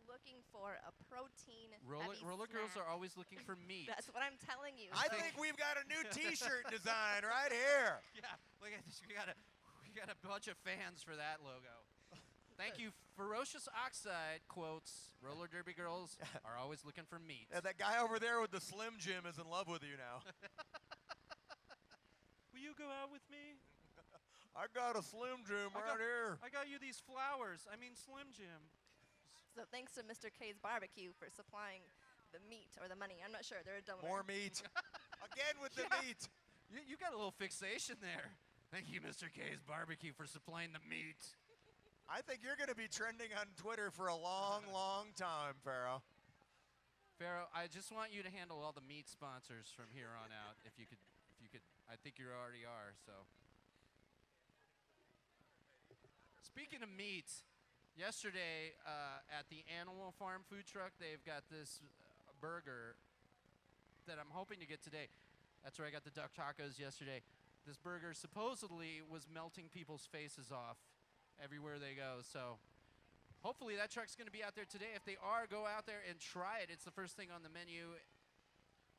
looking for a protein Roller girls are always looking for meat. That's what I'm telling you. I think we've got a new T-shirt design right here. Yeah, look at this. We got a bunch of fans for that logo. Thank you. Ferocious Oxide quotes, roller derby girls are always looking for meat. Yeah, that guy over there with the Slim Jim is in love with you now. Will you go out with me? I got a Slim Jim right here. I got you these flowers. I mean Slim Jim. So thanks to Mr. K's Barbecue for supplying the meat or the money. I'm not sure. They're a donor. More meat. Again with the meat. You got a little fixation there. Thank you, Mr. K's Barbecue, for supplying the meat. I think you're going to be trending on Twitter for a long, long time, Pharaoh. Pharaoh, I just want you to handle all the meat sponsors from here on out. If you could, I think you already are, so. Speaking of meat, yesterday at the Animal Farm food truck, they've got this burger that I'm hoping to get today. That's where I got the duck tacos yesterday. This burger supposedly was melting people's faces off everywhere they go. So hopefully that truck's going to be out there today. If they are, go out there and try it. It's the first thing on the menu.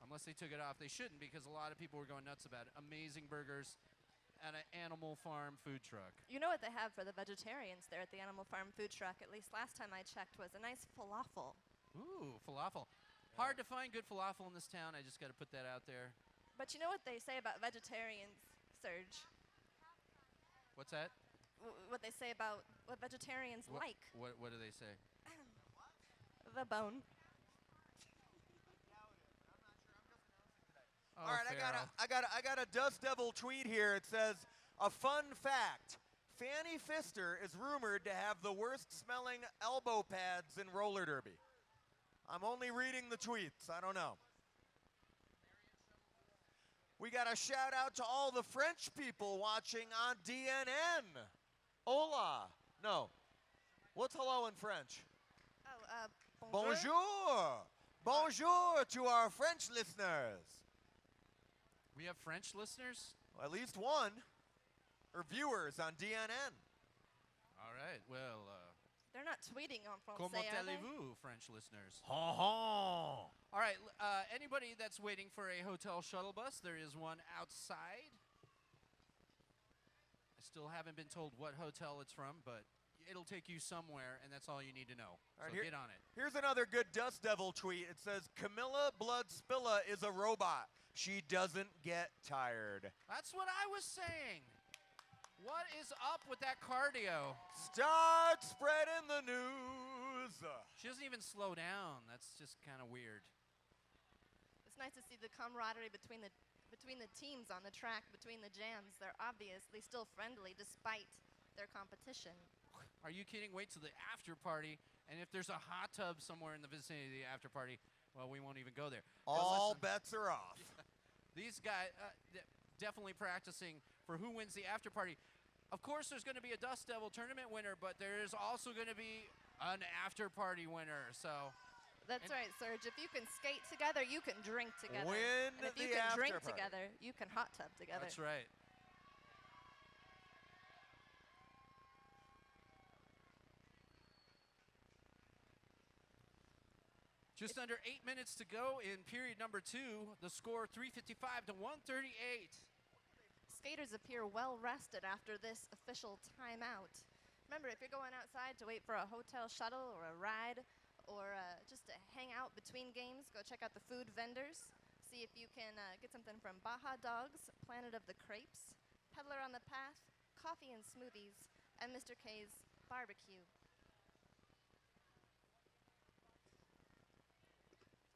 Unless they took it off. They shouldn't, because a lot of people were going nuts about it. Amazing burgers at an Animal Farm food truck. You know what they have for the vegetarians there at the Animal Farm food truck, at least last time I checked, was a nice falafel. Ooh, falafel. Hard to find good falafel in this town. I just got to put that out there. But you know what they say about vegetarians, Serge? What's that? What they say about what vegetarians like. What do they say? The bone. Oh, All right, Pharaoh. I got a Dust Devil tweet here. It says, a fun fact. Fanny Pfister is rumored to have the worst smelling elbow pads in roller derby. I'm only reading the tweets. I don't know. We got a shout out to all the French people watching on DNN. Hola. No. What's hello in French? Oh, Bonjour. Bonjour to our French listeners. We have French listeners? Well, at least one. or viewers on DNN. All right. Well, They're not tweeting en comment français, are they? allez-vous, French listeners? Ha ha. All right. Anybody that's waiting for a hotel shuttle bus, there is one outside. I still haven't been told what hotel it's from, but it'll take you somewhere, and that's all you need to know. All right, So get on it. Here's another good Dust Devil tweet. It says, Camilla Bloodspilla is a robot. She doesn't get tired. That's what I was saying. What is up with that cardio? Start spreading the news. She doesn't even slow down. That's just kind of weird. It's nice to see the camaraderie between the teams on the track, between the jams. They're obviously still friendly despite their competition. Are you kidding? Wait till the after party, and if there's a hot tub somewhere in the vicinity of the after party, well, we won't even go there. 'Cause All listen, bets are off. these guys definitely practicing for who wins the after party. Of course, there's going to be a Dust Devil tournament winner, but there is also going to be an after party winner. So That's right, Serge. If you can skate together, you can drink together. Win and if you the can after drink party. together, you can hot tub together. that's right. Just under 8 minutes to go in period number 2. The score 355 to 138. Skaters appear well rested after this official timeout. Remember, if you're going outside to wait for a hotel shuttle or a ride or just to hang out between games, go check out the food vendors. See if you can get something from Baja Dogs, Planet of the Crepes, Peddler on the Path, Coffee and Smoothies, and Mr. K's Barbecue.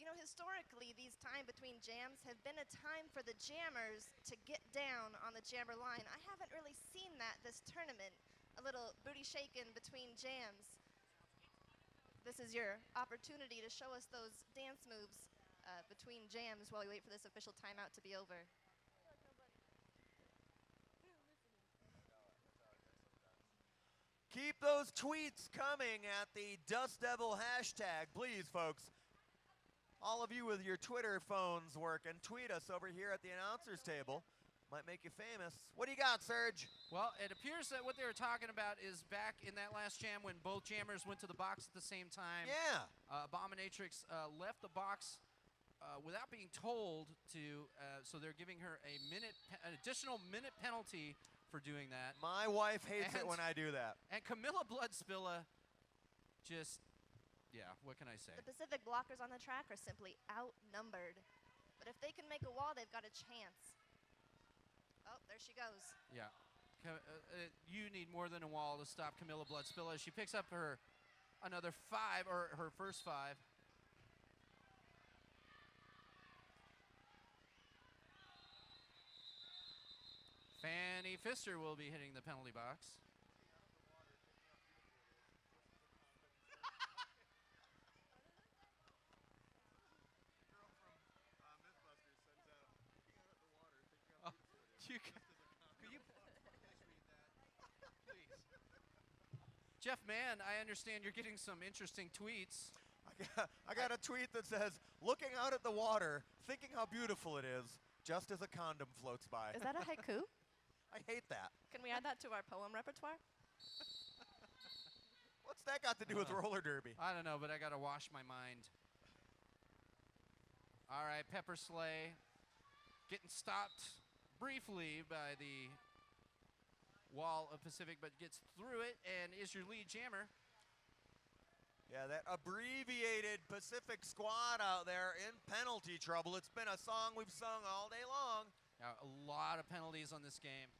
You know, historically, these time between jams have been a time for the jammers to get down on the jammer line. I haven't really seen that this tournament. A little booty shaking between jams. This is your opportunity to show us those dance moves between jams while we wait for this official timeout to be over. Keep those tweets coming at the Dust Devil hashtag, please, folks. All of you with your Twitter phones working, tweet us over here at the announcer's table. Might make you famous. What do you got, Serge? Well, it appears that what they were talking about is back in that last jam when both jammers went to the box at the same time. Yeah. Abominatrix left the box without being told to, so they're giving her an additional minute penalty for doing that. My wife hates it when I do that. And Camilla Bloodspilla just, yeah, what can I say? The Pacific blockers on the track are simply outnumbered. But if they can make a wall, they've got a chance. Oh, there she goes. Yeah. You need more than a wall to stop Camilla Bloodspilla. She picks up her another 5, or her first 5. Fanny Pfister will be hitting the penalty box. Jeff Mann, I understand you're getting some interesting tweets. I got a tweet that says, looking out at the water, thinking how beautiful it is, just as a condom floats by. Is that a haiku? I hate that. Can we add that to our poem repertoire? What's that got to do with roller derby? I don't know, but I got to wash my mind. All right, Pepper Sleigh getting stopped briefly by the wall of Pacific, but gets through it and is your lead jammer. Yeah, that abbreviated Pacific squad out there in penalty trouble. It's been a song we've sung all day long. A lot of penalties on this game.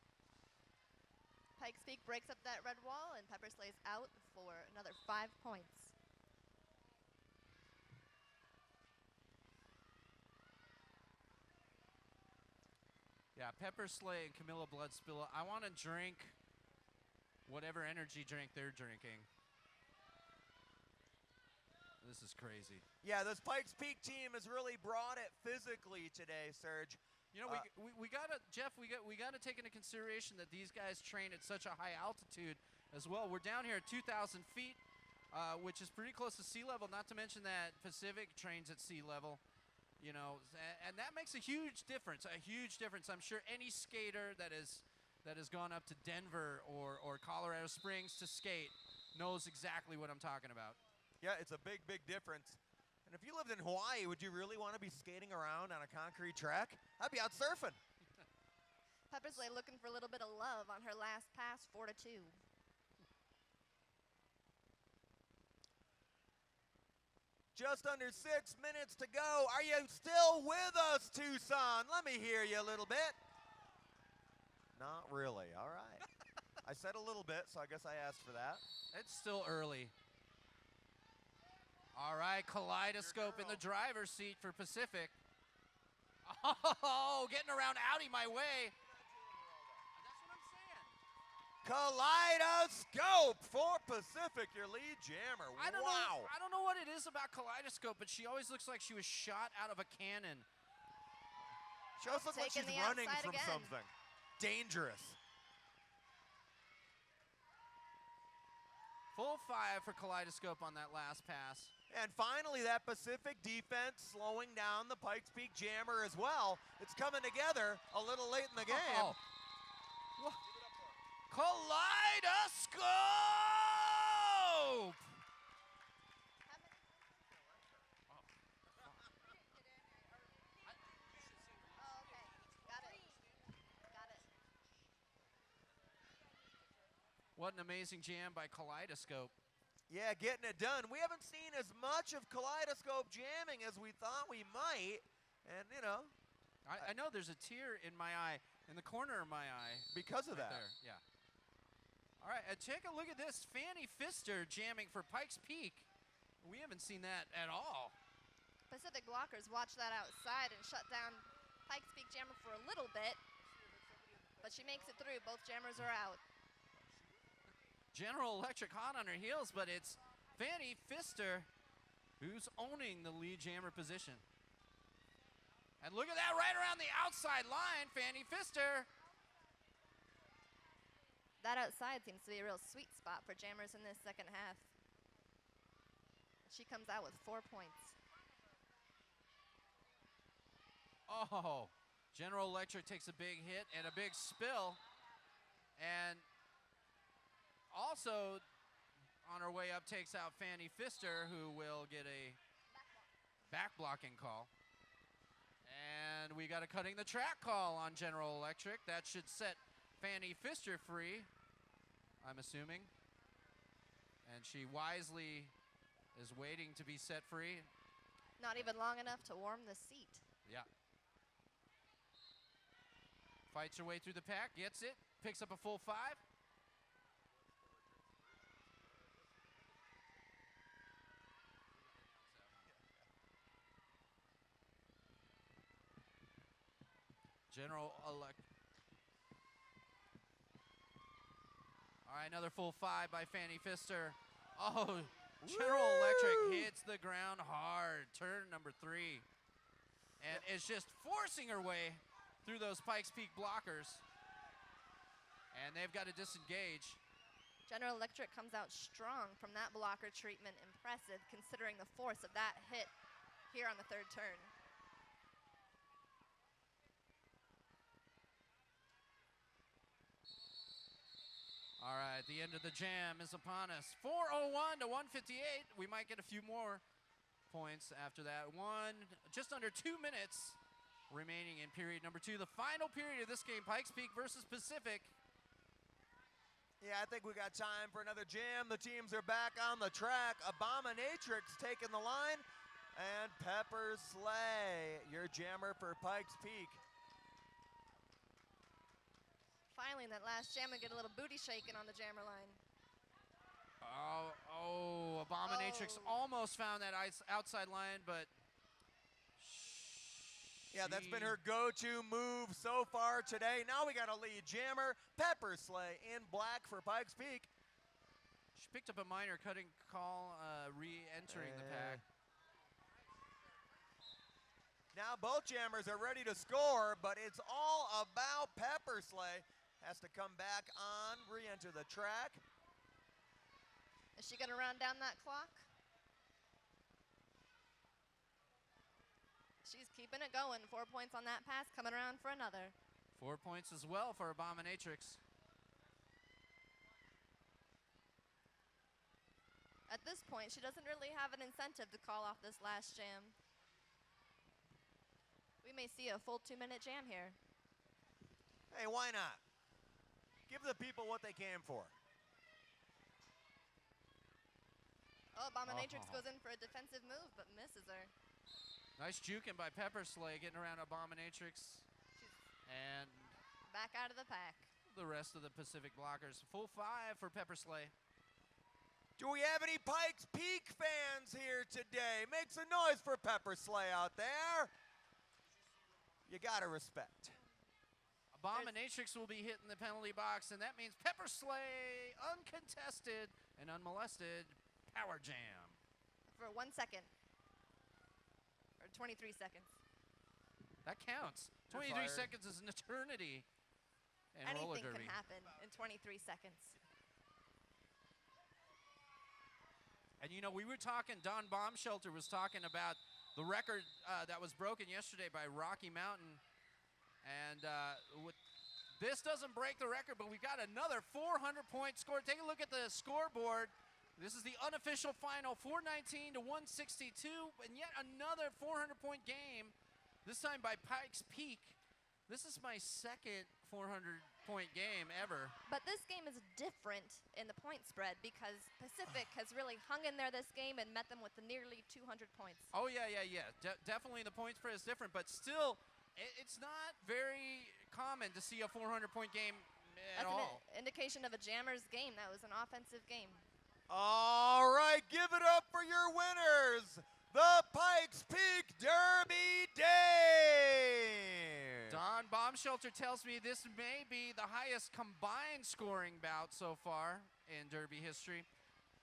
Pikes Peak breaks up that red wall, and Pepper Sleigh's out for another 5 points. Yeah, Pepper Sleigh and Camilla Bloodspilla. I want to drink whatever energy drink they're drinking. This is crazy. Yeah, this Pikes Peak team has really brought it physically today, Serge. You know, we gotta, Jeff, we gotta take into consideration that these guys train at such a high altitude as well. We're down here at 2,000 feet, which is pretty close to sea level. Not to mention that Pacific trains at sea level. You know, and that makes a huge difference. A huge difference. I'm sure any skater that has that has gone up to Denver or Colorado Springs to skate knows exactly what I'm talking about. Yeah, it's a big, big difference. And if you lived in Hawaii, would you really want to be skating around on a concrete track? I'd be out surfing. Peppersley looking for a little bit of love on her last pass, 4-2. Just under 6 minutes to go. Are you still with us, Tucson? Let me hear you a little bit. Not really. All right. I said a little bit, so I guess I asked for that. It's still early. All right, kaleidoscope in the driver's seat for Pacific. Oh, getting around Audi my way. That's what I'm saying. Kaleidoscope for Pacific, your lead jammer. I don't Wow. know what it is about kaleidoscope, but she always looks like she was shot out of a cannon. She also looks like she's Taking the running outside from again. something. Dangerous. Full 5 for kaleidoscope on that last pass. And finally, that Pacific defense slowing down the Pikes Peak jammer as well. It's coming together a little late in the game. Oh. Kaleidoscope! Oh, okay. Got it. Got it. What an amazing jam by Kaleidoscope. Yeah, getting it done. We haven't seen as much of Kaleidoscope jamming as we thought we might. And, you know, I know there's a tear in my eye, in the corner of my eye. because of Right that. there, yeah. All right, take a look at this. Fanny Pfister jamming for Pikes Peak. We haven't seen that at all. Pacific blockers watched that outside and shut down Pikes Peak jammer for a little bit. But she makes it through. Both jammers are out. General Electric hot on her heels, but it's Fanny Pfister who's owning the lead jammer position. And look at that, right around the outside line, Fanny Pfister. That outside seems to be a real sweet spot for jammers in this second half. She comes out with 4 points. Oh, General Electric takes a big hit and a big spill. And also on her way up takes out Fanny Pfister, who will get a back blocking call. And we got a cutting the track call on General Electric. That should set Fanny Pfister free, I'm assuming. And she wisely is waiting to be set free. Not even long enough to warm the seat. Yeah. Fights her way through the pack, gets it, picks up a full 5. General Electric. All right, another full 5 by Fanny Pfister. Oh, General Electric hits the ground hard. Turn number 3. And is just forcing her way through those Pikes Peak blockers. And they've got to disengage. General Electric comes out strong from that blocker treatment. Impressive considering the force of that hit here on the third turn. All right, the end of the jam is upon us. 4:01 to 1:58. We might get a few more points after that. Just under 2 minutes remaining in period number 2. The final period of this game, Pikes Peak versus Pacific. Yeah, I think we got time for another jam. The teams are back on the track. Abominatrix taking the line. And Pepper Slay, your jammer for Pikes Peak. Finally, in that last jam, we get a little booty shaking on the jammer line. Oh, Abominatrix Oh. almost found that outside line, but Yeah, that's been her go-to move so far today. Now we got a lead jammer, Pepper Slay in black for Pikes Peak. She picked up a minor cutting call, re-entering the pack. Now both jammers are ready to score, but it's all about Pepper Slay. Has to come back on, re-enter the track. Is she going to run down that clock? She's keeping it going. 4 points on that pass, coming around for another. 4 points as well for Abominatrix. At this point, she doesn't really have an incentive to call off this last jam. We may see a full 2-minute jam here. Hey, why not? Give the people what they came for. Oh, Abominatrix goes in for a defensive move, but misses her. Nice juking by Pepper Slay, getting around Abominatrix. And Back out of the pack. the rest of the Pacific blockers. Full 5 for Pepper Slay. Do we have any Pikes Peak fans here today? Make some noise for Pepper Slay out there. You gotta respect. Abominatrix will be hitting the penalty box, and that means Pepper Slay, uncontested and unmolested, power jam. For 1 second. Or 23 seconds. That counts. You're 23 fired. seconds is an eternity in roller Anything derby. can happen in 23 seconds. And you know, we were talking, Don Bombshelter was talking about the record that was broken yesterday by Rocky Mountain. And this doesn't break the record, but we got another 400-point score. Take a look at the scoreboard. This is the unofficial final, 419 to 162, and yet another 400-point game, this time by Pikes Peak. This is my second 400-point game ever. But this game is different in the point spread because Pacific has really hung in there this game and met them with the nearly 200 points. Oh, yeah. Definitely the point spread is different, but still, it's not very common to see a 400-point game at That's all. an indication of a jammer's game. That was an offensive game. All right, give it up for your winners, the Pikes Peak Derby Day. Don Bombshelter tells me this may be the highest combined scoring bout so far in Derby history.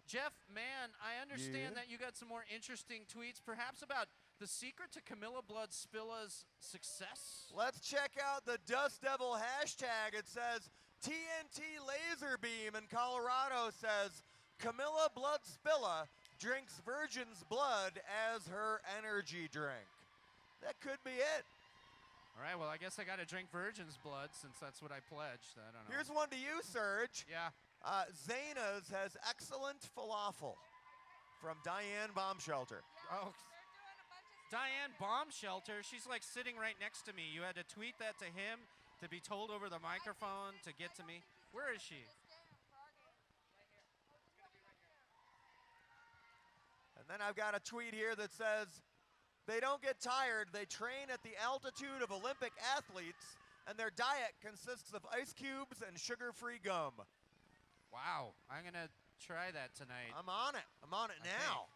Jeff, man, I understand that you got some more interesting tweets, perhaps about the secret to Camilla Blood Spilla's success. Let's check out the Dust Devil hashtag. It says TNT Laser Beam in Colorado says Camilla Blood Spilla drinks virgin's blood as her energy drink. That could be it. All right, well, I guess I got to drink virgin's blood since that's what I pledged. I don't know. Here's one to you, Serge. Yeah. Zayna's has excellent falafel from Diane Bombshelter. Oh, Diane Bombshelter, she's like sitting right next to me. You had to tweet that to him to be told over the microphone to get to me. Where is she? And then I've got a tweet here that says, they don't get tired. They train at the altitude of Olympic athletes, and their diet consists of ice cubes and sugar-free gum. Wow, I'm going to try that tonight. I'm on it. I'm on it Okay. now.